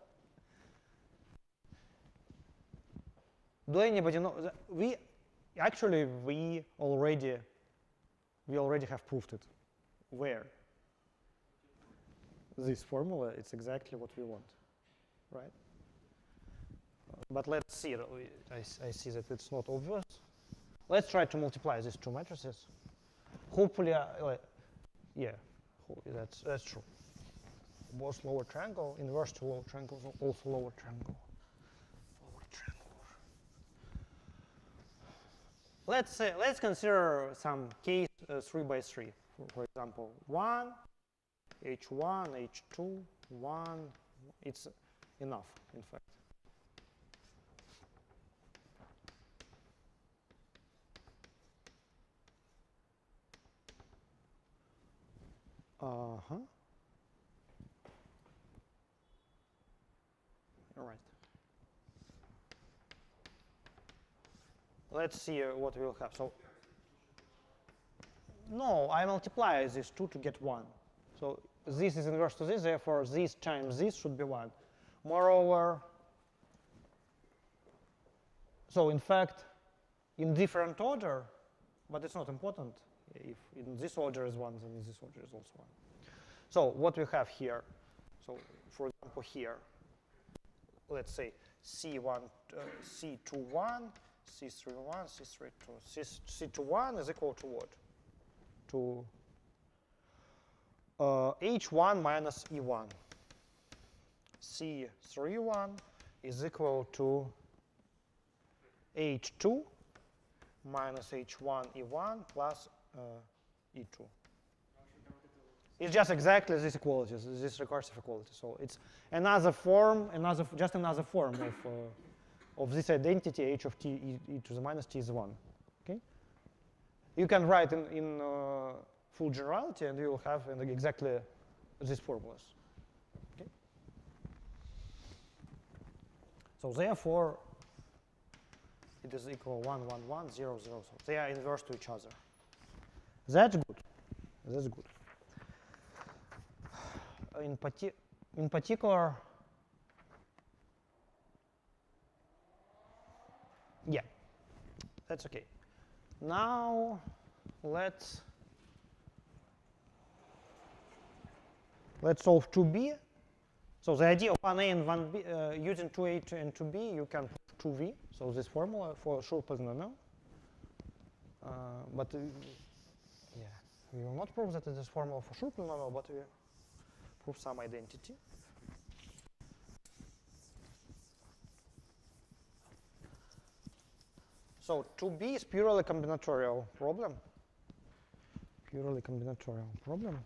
Do anybody know? We already have proved it. Where? This formula, it's exactly what we want, right? But let's see. I see that it's not obvious. Let's try to multiply these two matrices. Hopefully, yeah, that's true. Both lower triangle, inverse to lower triangle, also lower triangle. Let's consider some case 3 by 3. For example, 1, h1, h2, 1. It's enough, in fact. All right. Let's see what we will have. So, no, I multiply these two to get 1. So this is inverse to this, therefore this times this should be 1. Moreover, So in fact, in different order, but it's not important. If in this order is 1, then in this order is also 1. So what we have here, so for example here, let's say C1, C21, C31, C32. C21 is equal to what? To H1 minus E1. C31 is equal to H2 minus H1 E1 plus E2. It's just exactly this equality, this recursive equality. So it's another form, just another form of this identity h of t e to the minus t is 1. Okay? You can write in full generality, and you will have exactly these formulas. Okay? So therefore, it is equal 1, 1, 1, 0, 0. So they are inverse to each other. That's good. That's good. In particular, yeah, that's okay. Now let's solve 2b. So the idea of 1a and 1b, using 2a and 2b, you can prove 2v. So this formula for sure polynomial. But yeah, we will not prove that it is formula for sure polynomial, but we prove some identity. So 2b is purely combinatorial problem. Purely combinatorial problem.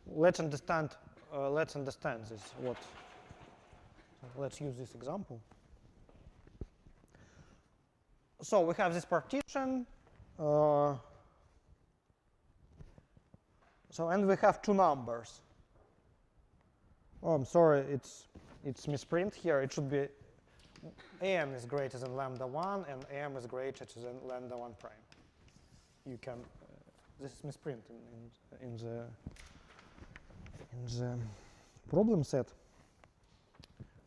Let's understand this. Let's use this example. So we have this partition. And we have two numbers. Oh, I'm sorry, it's misprint here. It should be n is greater than lambda 1 and m is greater than lambda 1 prime. You can this is misprint in the problem set.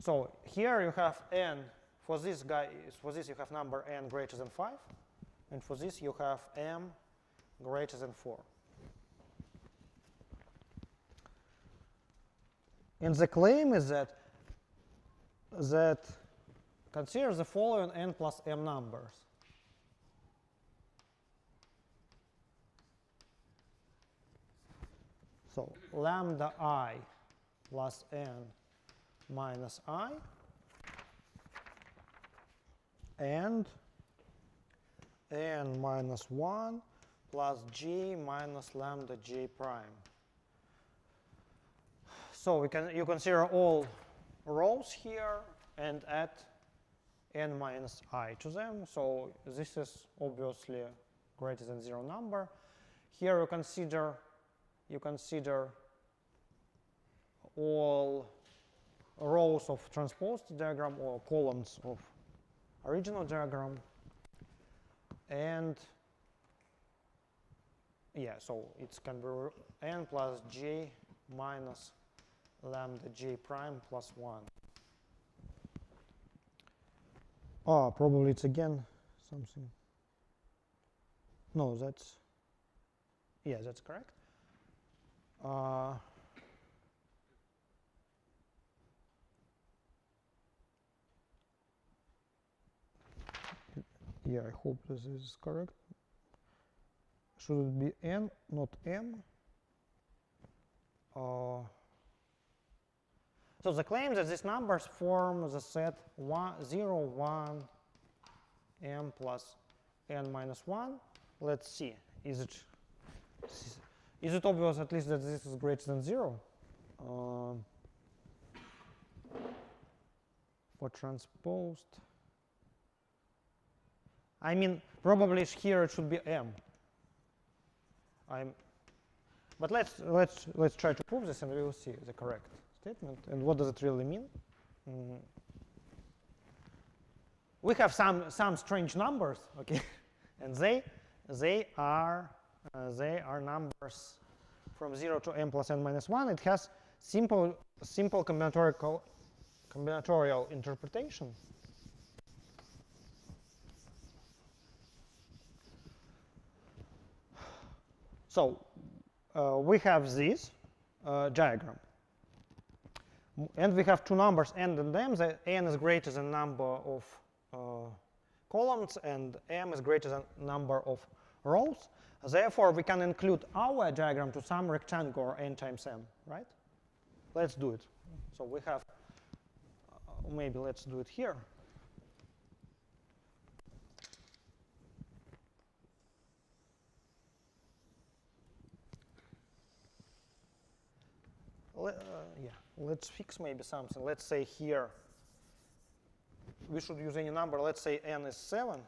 So here you have n. For this you have number n greater than 5, and for this you have m greater than 4. And the claim is that consider the following n plus m numbers. So lambda I plus n minus I and n minus 1 plus g minus lambda j prime. So you consider all rows here and add n minus I to them. So this is obviously greater than 0 number. Here you consider all rows of transposed diagram or columns of original diagram. And yeah, so it can be n plus j minus lambda j prime plus 1. Oh, probably it's again something. No, that's correct. Yeah, I hope this is correct. Should it be n, not m? So the claim that these numbers form the set 0, 1, m plus n minus 1. Let's see. Is it obvious at least that this is greater than 0? For transposed. I mean, probably here it should be m. But let's try to prove this, and we will see the correct statement. And what does it really mean? We have some strange numbers, okay, and they are numbers from 0 to m plus n minus 1. It has simple combinatorial combinatorial interpretation. So we have this diagram. And we have two numbers, n and m. The n is greater than number of columns, and m is greater than number of rows. Therefore, we can include our diagram to some rectangular n times m, right? Let's do it. So we have, maybe let's do it here. Yeah, let's fix maybe something. Let's say here, we should use any number. Let's say n is 7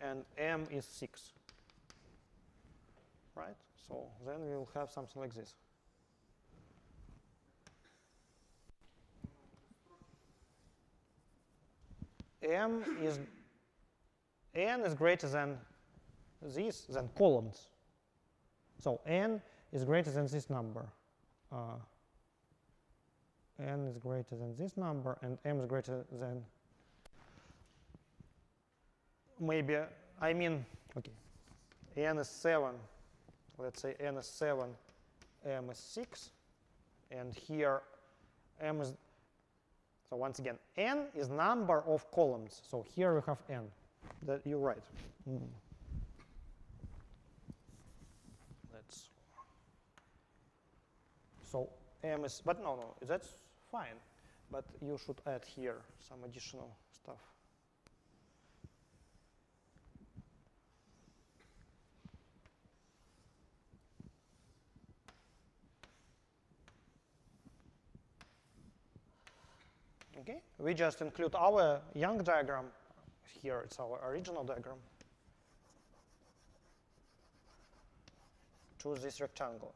and m is 6, right? So then we'll have something like this. n is greater than this, than columns. So n is greater than this number. N is greater than this number, and m is greater than, maybe, I mean, okay, n is 7, let's say n is 7, m is 6, and here m is, so once again, n is number of columns, so here we have n. That you're right. Let's, so m is, but no, that's fine, but you should add here some additional stuff. Okay, we just include our Young diagram. Here it's our original diagram to this rectangular.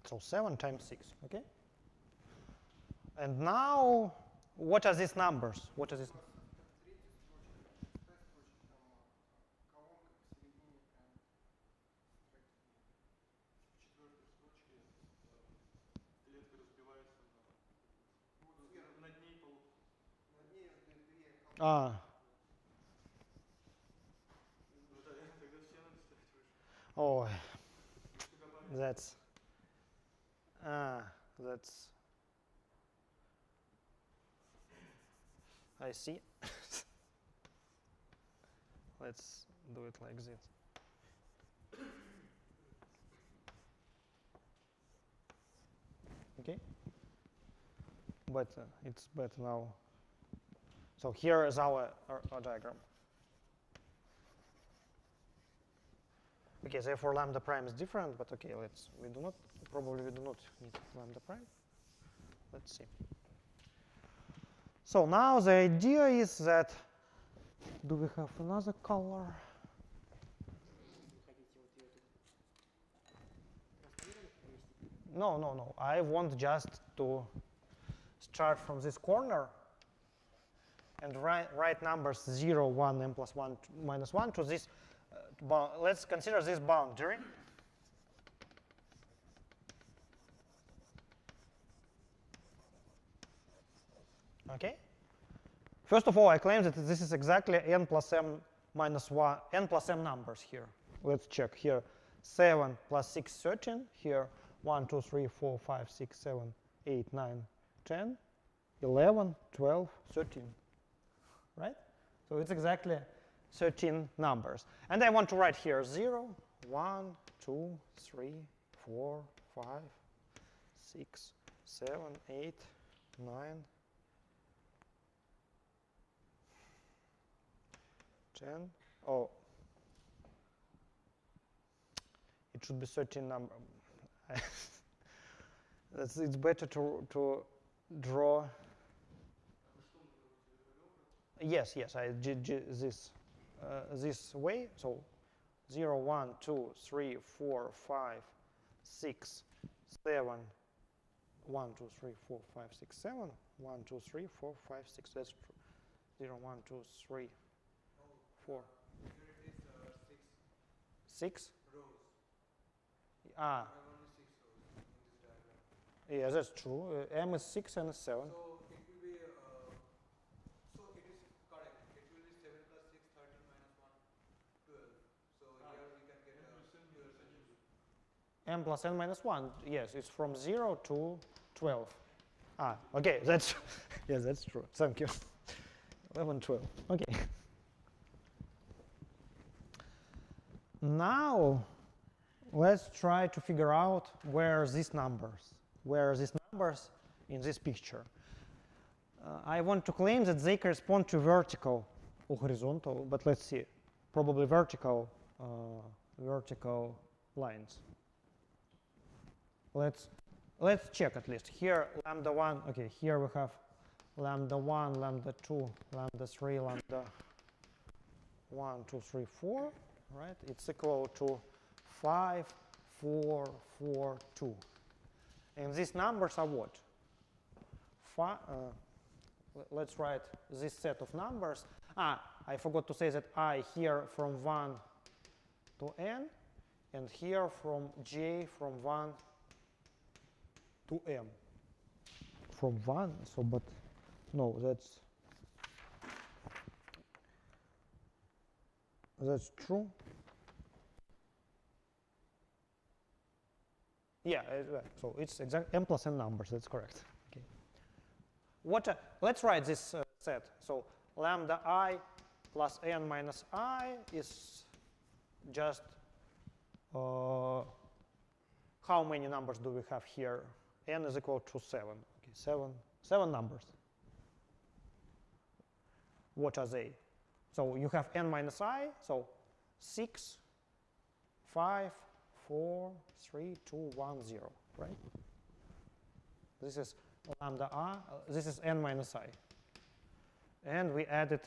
So 7 times 6, okay? And now, what are these numbers? What are these? Oh, that's I see. Let's do it like this. Okay, but it's better now. So here is our diagram. Okay, therefore lambda prime is different, but okay, we do not need lambda prime. Let's see. So now the idea is that, do we have another color? No. I want just to start from this corner and write numbers 0, 1, m plus 1, minus 1 to this. Let's consider this boundary. Okay. First of all, I claim that this is exactly n plus m minus 1, n plus m numbers here. Let's check here. 7 plus 6, 13. Here, 1, 2, 3, 4, 5, 6, 7, 8, 9, 10, 11, 12, 13. Right? So it's exactly 13 numbers. And I want to write here 0, 1, 2, 3, 4, 5, 6, 7, 8, 9, 10. Oh, it should be 13 number. It's better to draw. Yes, I did this way. So 0, 1, 2, 3, 4, 5, 6, 7, 1, 2, 3, 4, 5, 6, 7. 1, 2, 3, 4, 5, 6. That's true. 0, 1, 2, 3, 4. Here it is 6? rows. Ah, I have only 6 rows in this diagram. yeah, that's true. M is 6 and is 7. So it will be, so it is correct. It will be 7 plus 6, 13 minus 1, 12. So here we can get a dual solution. M plus n minus 1. Yes, it's from 0 to 12. Ah, okay, that's, yes, that's true. Thank you. 11, 12. Okay. Now, let's try to figure out where are these numbers in this picture. I want to claim that they correspond to vertical or horizontal, but let's see, probably vertical lines. Let's check at least. Here, lambda 1, okay, here we have lambda 1, lambda 2, lambda 3, lambda 1, 2, 3, 4, right? It's equal to 5, 4, 4, 2. And these numbers are what? Let's write this set of numbers. Ah, I forgot to say that I here from 1 to n, and here from j from 1 to m. From 1, so but no, that's true. Yeah, so it's exact m plus n numbers, that's correct. Okay. Let's write this set. So lambda I plus n minus I is just how many numbers do we have here? N is equal to 7. Okay, seven numbers. What are they? So you have n minus I, so 6, 5, 4, 3, 2, 1, 0, right? This is lambda I, this is n minus I. And we added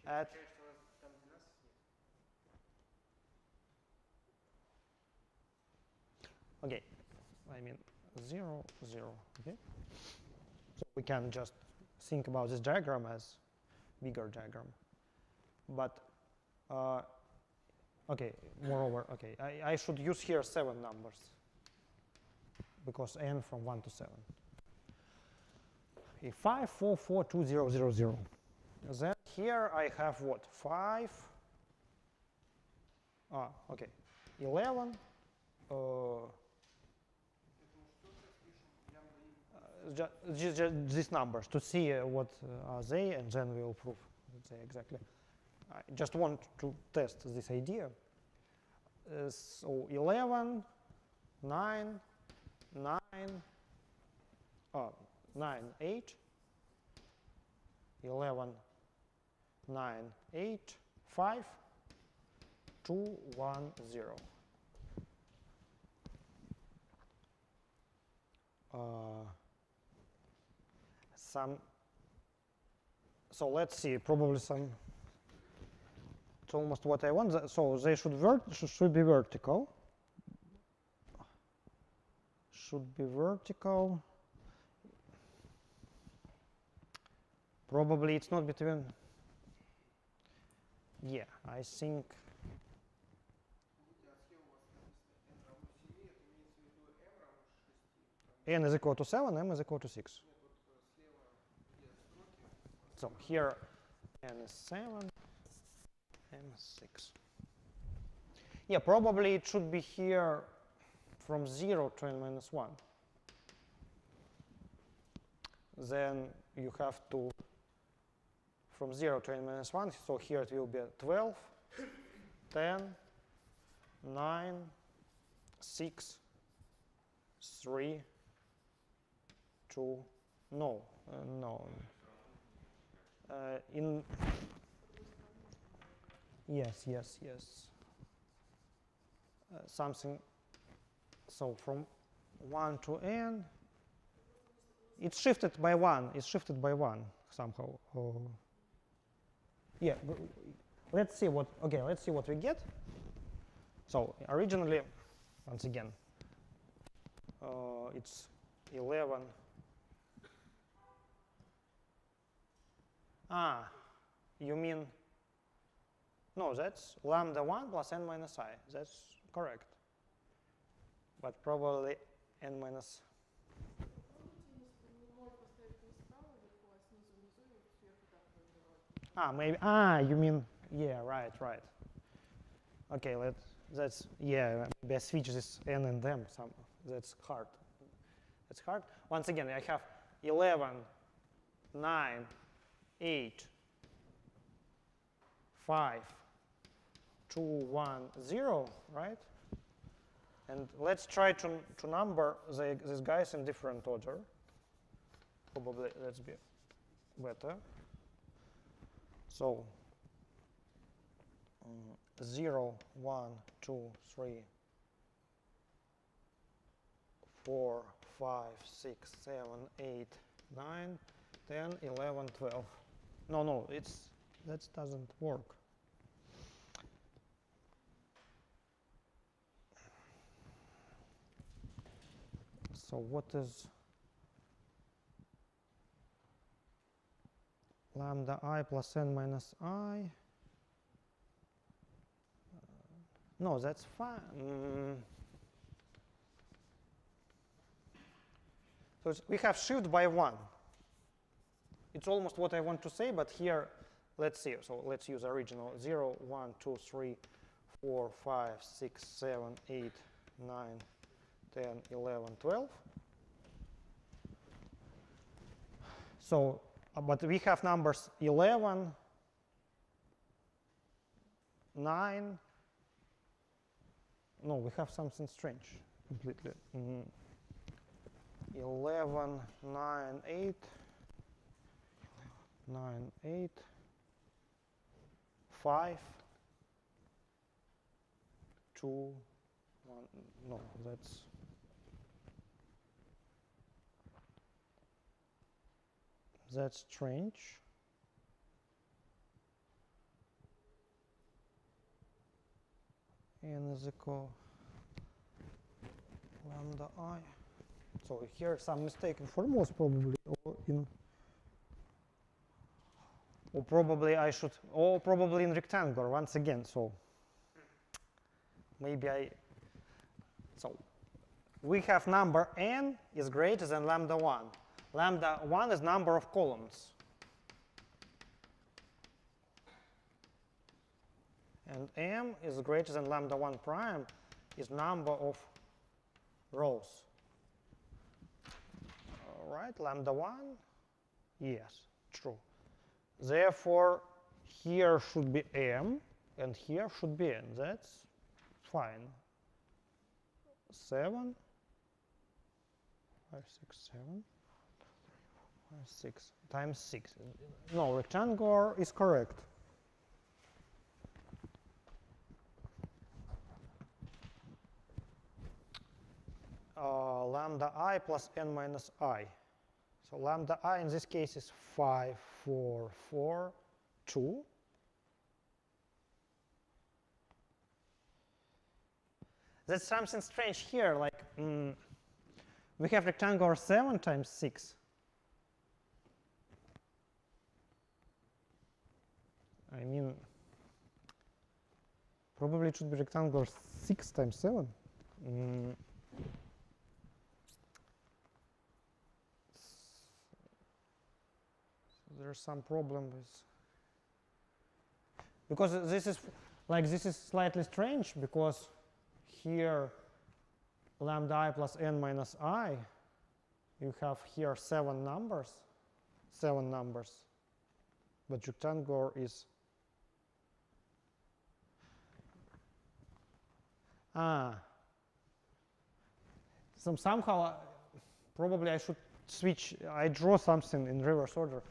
at okay, I mean 0, 0, okay? So we can just think about this diagram as bigger diagram. But, okay, moreover, okay, I should use here 7 numbers because n from 1 to 7. Okay, 5, 4, 4, 2, 0, 0, 0. Then here I have what? 5, okay, 11, just these numbers to see what are they, and then we'll prove that they exactly. I just want to test this idea. So 11, 9, 9, 9, 8, 11, 9, 8, 5, 2, 1, 0. So let's see, probably some, it's almost what I want. So they should be vertical. Should be vertical. Probably it's not between, yeah, I think. N is equal to 7, m is equal to 6. So here n is 7, m is 6. Yeah, probably it should be here from 0 to n minus 1. Then you have to, from 0 to n minus 1, so here it will be 12, 10, 9, 6, 3, 2, no. Yes. Something, so from 1 to n, it's shifted by 1, somehow. Yeah, let's see what we get. So originally, once again, it's 11. Ah, you mean, no, that's lambda 1 plus n minus I. That's correct. But probably n minus. Maybe, you mean, yeah, right. Okay, yeah, maybe I switch this n and m, that's hard. That's hard. Once again, I have 11, 9, 8, 5, 2, 1, 0, right? And let's try to number these guys in different order. Probably that's be better. So 0, 1, 2, 3, 4, 5, 6, 7, 8, 9, 10, 11, 12. No, that doesn't work. So what is lambda I plus n minus I? No, that's fine. So we have shift by 1. It's almost what I want to say, but here, let's see. So let's use original. 0, 1, 2, 3, 4, 5, 6, 7, 8, 9, 10, 11, 12. So, but we have numbers 11, 9. No, we have something strange completely. 11, 9, 8. 9, 8, 5, 2, 1. No, that's strange. N is equal lambda I. So here some mistake in formulas probably, or probably in rectangular once again. So maybe so we have number n is greater than lambda 1. Lambda 1 is number of columns. And m is greater than lambda 1 prime is number of rows. All right, lambda 1, yes, true. Therefore, here should be m, and here should be n. That's fine. 7, 5, 6, 7, 5, 6 times 6. No, rectangular is correct. Lambda I plus n minus I. So lambda I in this case is 5, 4, 4, 2. That's something strange here, like we have rectangular 7 times 6. I mean, probably it should be rectangular 6 times 7. There's some problem with, because this is slightly strange, because here lambda I plus n minus I, you have here 7 numbers, but rectangular is somehow probably I should switch. I draw something in reverse order.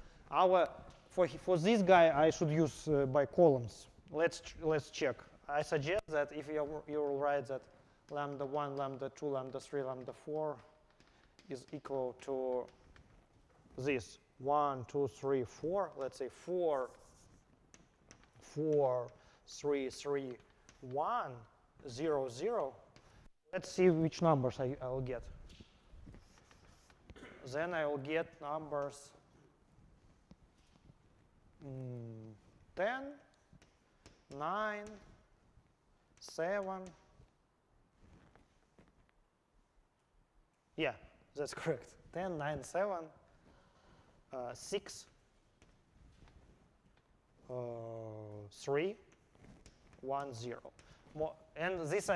For this guy, I should use by columns. Let's check. I suggest that if you will write that lambda 1, lambda 2, lambda 3, lambda 4 is equal to this 1, 2, 3, 4. Let's say 4, 4, 3, 3, 1, 0, 0. Let's see which numbers I'll get. then I will get numbers 10, 9, 7. Yeah, that's correct. 10, 9, 7, 6, 3, 1, 0. And this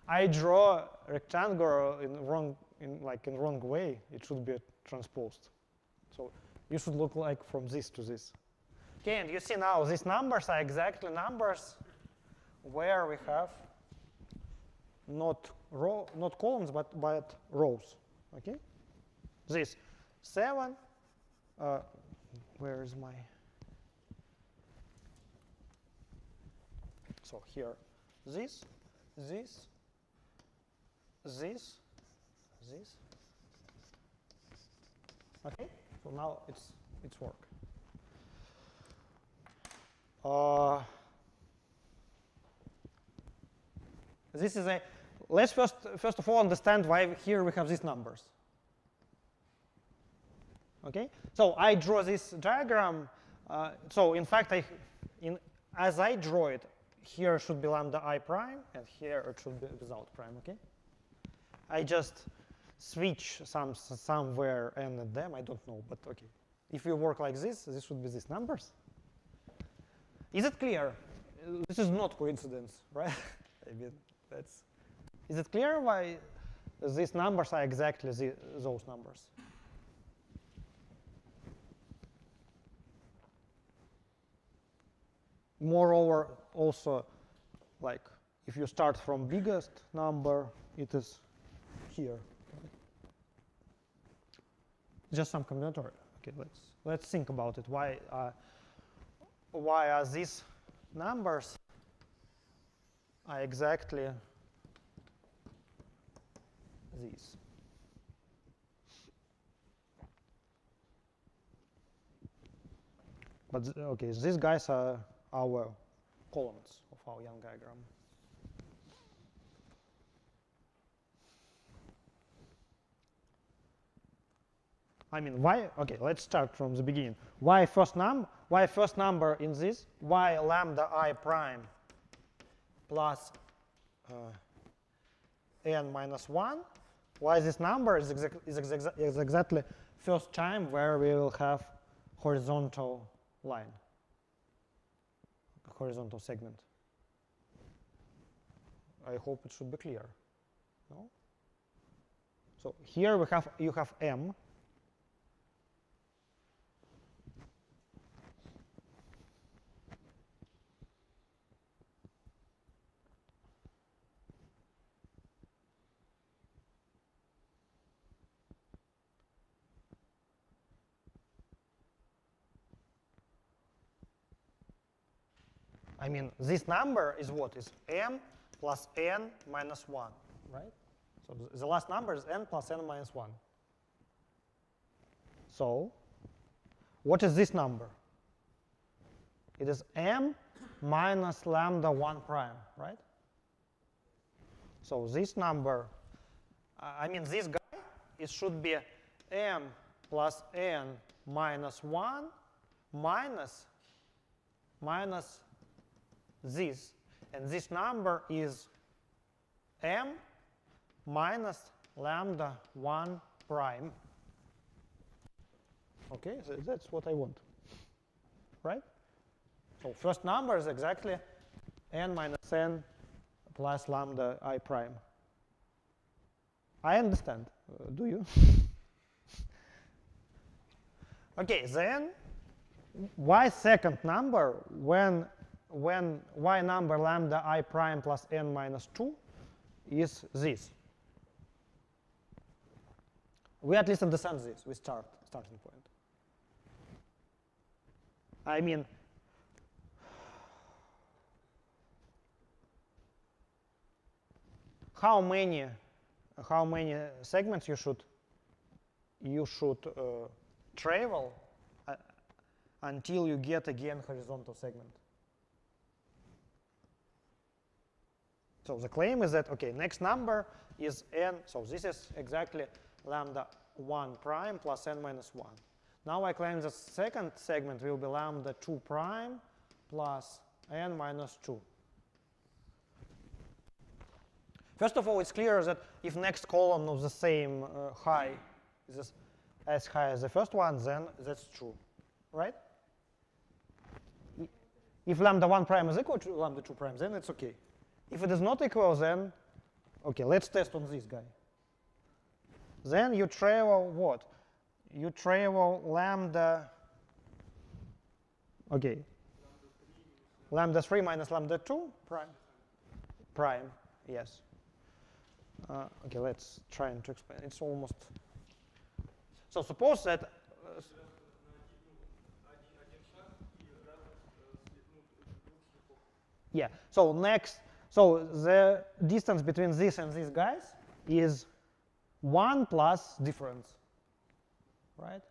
I draw rectangle in wrong way. It should be transposed. So you should look like from this to this. Okay, and you see now these numbers are exactly numbers where we have not columns but rows. Okay, this 7. Where is my? So here, this. Okay, so now it's work. This is a. Let's first of all understand why here we have these numbers. Okay, so I draw this diagram. So in fact, as I draw it, here should be lambda I prime, and here it should be without prime. Okay, I just switch somewhere n and them. I don't know, but okay. If you work like this should be these numbers. Is it clear? This is not coincidence, right? I mean, that's. Is it clear why these numbers are exactly those numbers? Moreover, also, like if you start from biggest number, it is here. Just some combinatorial. Okay, let's think about it. Why are these numbers are exactly these? But okay, these guys are our columns of our Young diagram. I mean, why? Okay, let's start from the beginning. Why first number in this? Why lambda I prime plus n minus 1? Why this number is exactly first time where we will have horizontal line, horizontal segment. I hope it should be clear. No? So here you have m. I mean, this number is what? Is m plus n minus 1, right? So the last number is n plus n minus 1. So what is this number? It is m minus lambda 1 prime, right? So this number, I mean, this guy, it should be m plus n minus 1 minus this, and this number is m minus lambda 1 prime. Okay, so that's what I want, right? So first number is exactly n minus n plus lambda I prime. I understand. Do you? Okay, then why second number when y number lambda I prime plus n minus 2 is this? We at least understand this. We starting point. I mean, how many segments you should travel until you get again horizontal segment? So the claim is that, okay, next number is n, so this is exactly lambda 1 prime plus n minus 1. Now I claim the second segment will be lambda 2 prime plus n minus 2. First of all, it's clear that if next column of the same high is as high as the first one, then that's true, right? If lambda 1 prime is equal to lambda 2 prime, then it's OK. If it is not equal, then OK, let's test on this guy. Then you travel what? You travel lambda, OK, lambda 3 minus lambda 2 prime. Prime, yes. OK, let's try to explain. It's almost. So suppose that. Yeah, so next, so the distance between this and these guys is 1 plus difference, right?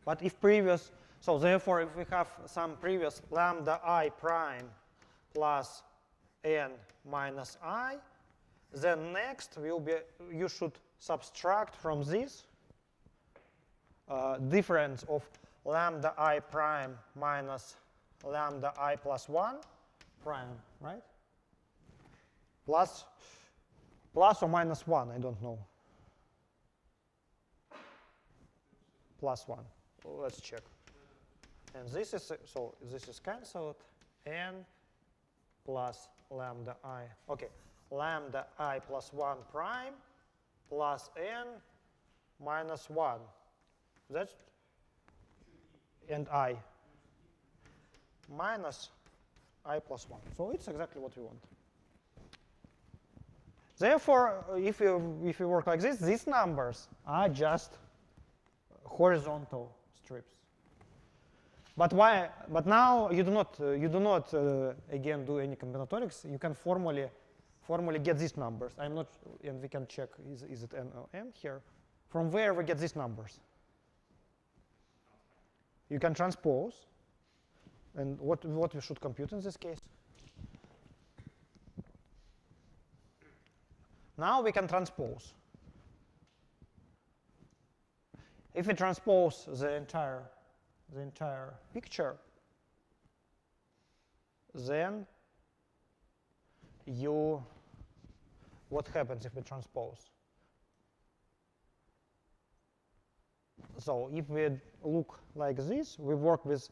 But if previous, so therefore if we have some previous lambda I prime plus n minus I, then next will be, you should subtract from this difference of lambda I prime minus lambda I plus 1 prime, right? Plus or minus 1, I don't know. Plus 1. Let's check. And this is, so this is cancelled. N plus lambda I. OK, lambda I plus 1 prime plus n minus 1. That's, and I minus I plus 1. So it's exactly what we want. Therefore, if you work like this, these numbers are just horizontal strips. But why? But now you do not again do any combinatorics. You can formally get these numbers. I'm not, and we can check is it n or m here. From where we get these numbers? You can transpose. And what we should compute in this case? Now we can transpose. If we transpose the entire picture, then what happens if we transpose? So if we look like this, we work with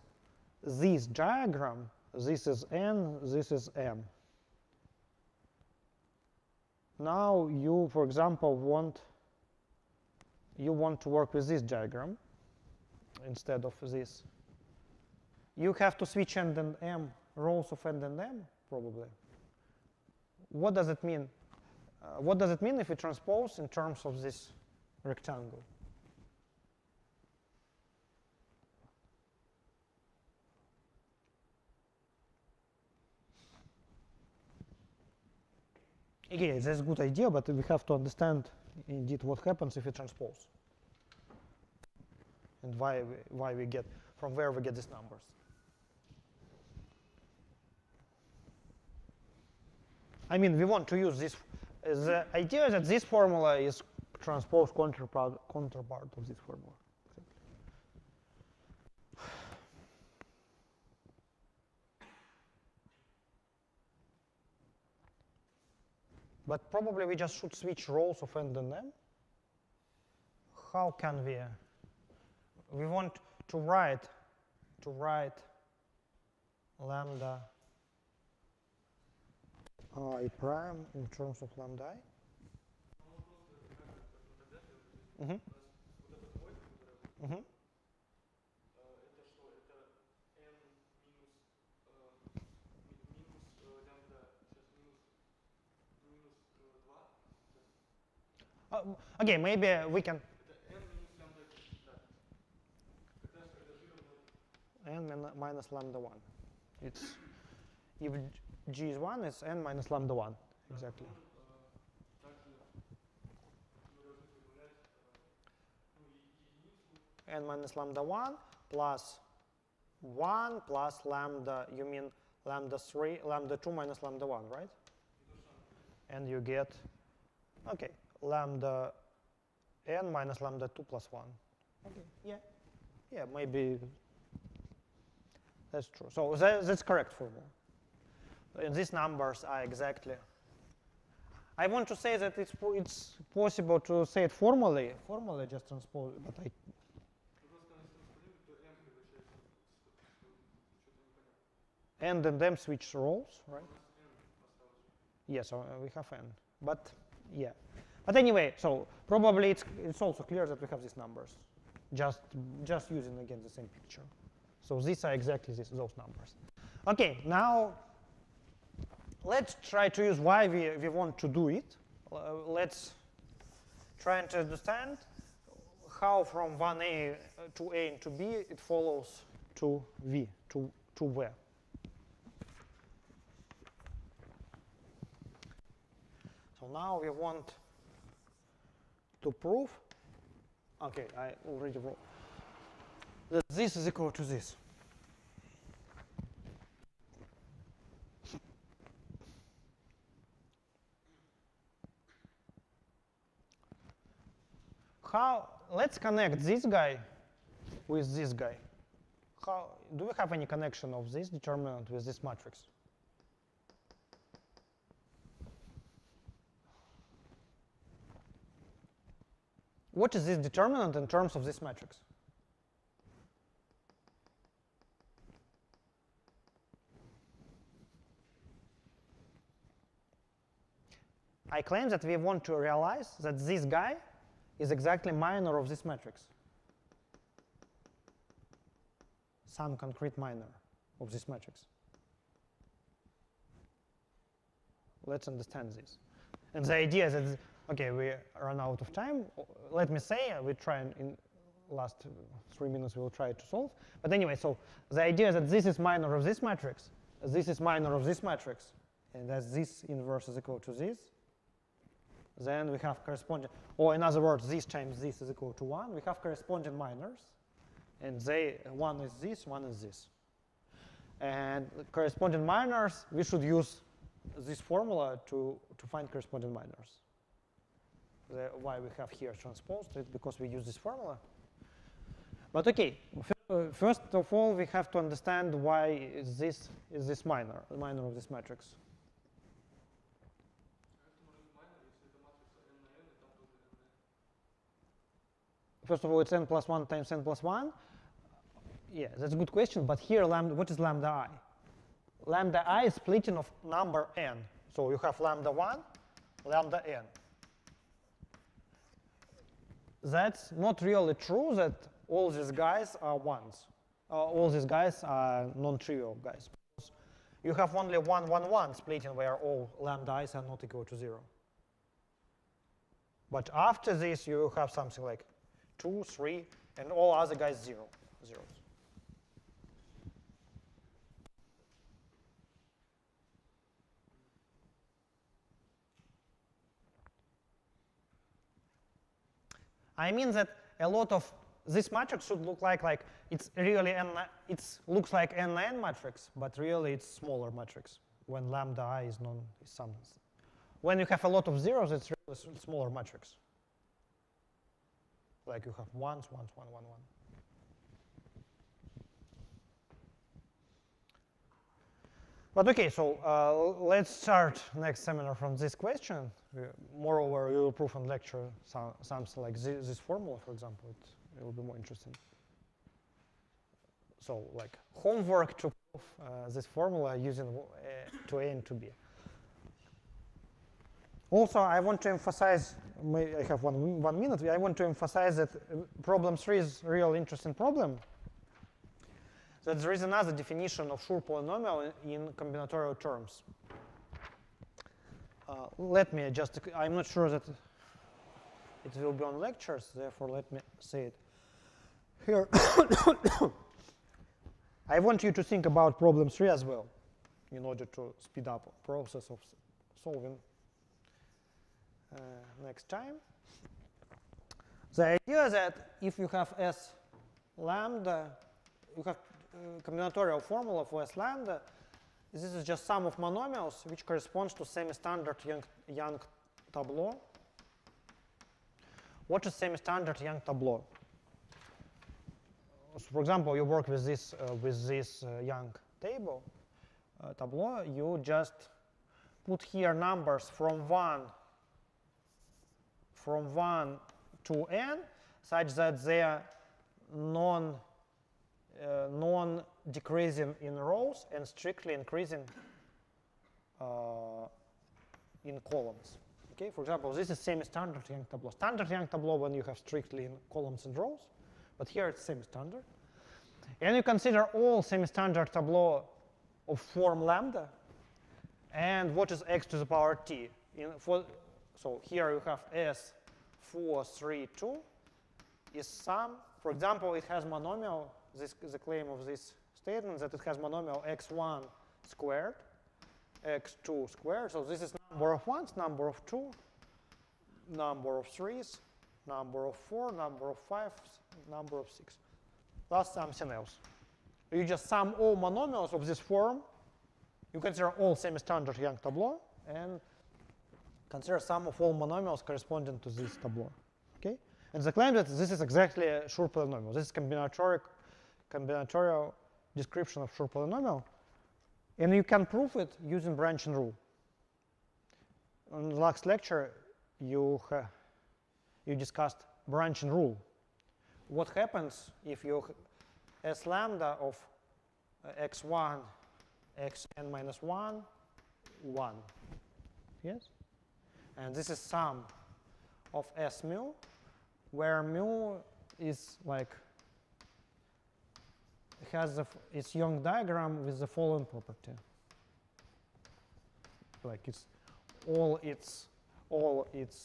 this diagram. This is n, this is m. Now you, for example, want to work with this diagram instead of this. You have to switch n and m, rows of n and m, probably. What does it mean? What does it mean if we transpose in terms of this rectangle? Again, that's a good idea, but we have to understand indeed what happens if we transpose and why we get, from where we get these numbers. I mean, we want to use this. The idea that this formula is transpose counterpart of this formula. But probably we just should switch rows of n and m. How can we? We want to write lambda I prime in terms of lambda I. Mm-hmm. Mm-hmm. Okay, maybe we can. N minus lambda 1. It's if g is 1, it's n minus lambda 1. Exactly. N minus lambda 1 plus 1 plus lambda, you mean lambda 3, lambda 2 minus lambda 1, right? And you get, okay, lambda n minus lambda 2 plus 1. Okay, yeah, maybe that's true. So that's correct formula. And these numbers are exactly. I want to say that it's possible to say it formally. Formally just transpose, but I. And them switch roles, right? Yes, we have n. But yeah. But anyway, so probably it's also clear that we have these numbers. Just using again the same picture. So these are exactly those numbers. Okay, now let's try to use why we want to do it. Let's try to understand how from 1a to a into b it follows to v, to v. So now we want to prove, okay, I already wrote, that this is equal to this. Let's connect this guy with this guy. Do we have any connection of this determinant with this matrix? What is this determinant in terms of this matrix? I claim that we want to realize that this guy is exactly minor of this matrix. Some concrete minor of this matrix. Let's understand this. And the idea is that, okay, we run out of time. Let me say, we try in last 3 minutes we'll try to solve. But anyway, so the idea is that this is minor of this matrix, this is minor of this matrix, and that this inverse is equal to this. Then we have corresponding, or in other words, this times this is equal to 1. We have corresponding minors, and one is this, one is this. And corresponding minors, we should use this formula to find corresponding minors. Why we have here transposed it, because we use this formula. But okay, first of all, we have to understand why this is this minor of this matrix. First of all, it's n plus 1 times n plus 1. Yeah, that's a good question. But here, what is lambda I? Lambda I is splitting of number n. So you have lambda 1, lambda n. That's not really true that all these guys are ones. All these guys are non-trivial guys. You have only 1, 1, 1 splitting where all lambda i's are not equal to 0. But after this, you have something like 2, 3, and all other guys zeros. I mean that a lot of this matrix should look like it's really it looks like n matrix, but really it's smaller matrix when lambda I is some. When you have a lot of zeros, it's really smaller matrix. Like you have ones, 1, 1, 1. But okay, so let's start next seminar from this question. Moreover, we will prove in lecture something like this formula, for example. It will be more interesting. So like homework to prove this formula using to A and to B. Also, I want to emphasize, I have one minute, I want to emphasize that problem 3 is a real interesting problem. That there is another definition of Schur polynomial in combinatorial terms. Let me just, I'm not sure that it will be on lectures, therefore let me say it here. I want you to think about problem 3 as well, in order to speed up the process of solving next time. The idea is that if you have S lambda, you have combinatorial formula for S lambda, this is just sum of monomials which corresponds to semi-standard Young tableau what is semi-standard Young tableau? So for example, you work with this Young tableau. You just put here numbers from 1 to n, such that they are non-decreasing in rows and strictly increasing in columns. Okay, for example, this is semi-standard Young tableau. Standard Young tableau when you have strictly in columns and rows, but here it's semi-standard. And you consider all semi-standard tableau of form lambda, and what is x to the power t? So here you have S 4, 3, 2 is sum. For example, it has monomial. This is the claim of this statement, that it has monomial x1 squared, x2 squared. So this is number of ones, number of two, number of threes, number of four, number of fives, number of six, plus something else. You just sum all monomials of this form. You consider all semi-standard Young tableau and consider sum of all monomials corresponding to this tableau. Okay? And the claim that this is exactly a Schur polynomial. This is combinatorial description of Schur polynomial. And you can prove it using branching rule. In the last lecture, you discussed branching rule. What happens if you S lambda of x1, xn minus 1, 1. Yes? And this is sum of S mu, where mu is like, it has its Young diagram with the following property. Like all its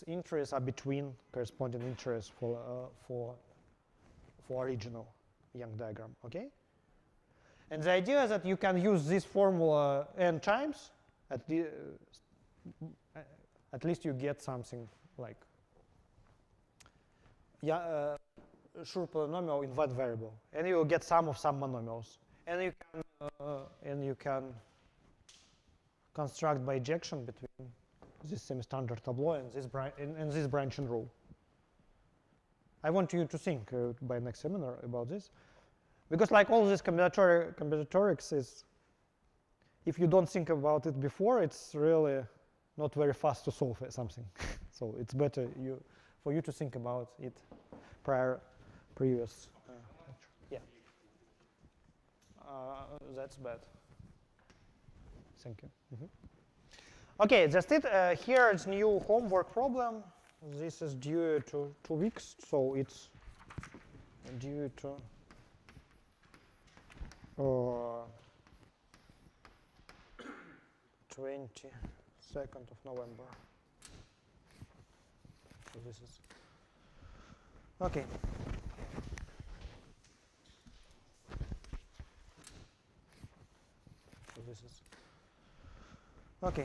interests are between corresponding interests for original Young diagram, okay? And the idea is that you can use this formula n times, at least you get something like Schur polynomial in one variable, and you will get sum of some monomials, and you can construct bijection between this semi-standard tableau and this branching rule. I want you to think by next seminar about this, because like all this combinatorics is, if you don't think about it before, it's really not very fast to solve something. So it's better for you to think about it previous lecture. Yeah. That's bad. Thank you. Okay, that's it. Here is new homework problem. This is due to 2 weeks, so it's due to 22nd of November. So this is okay. So this is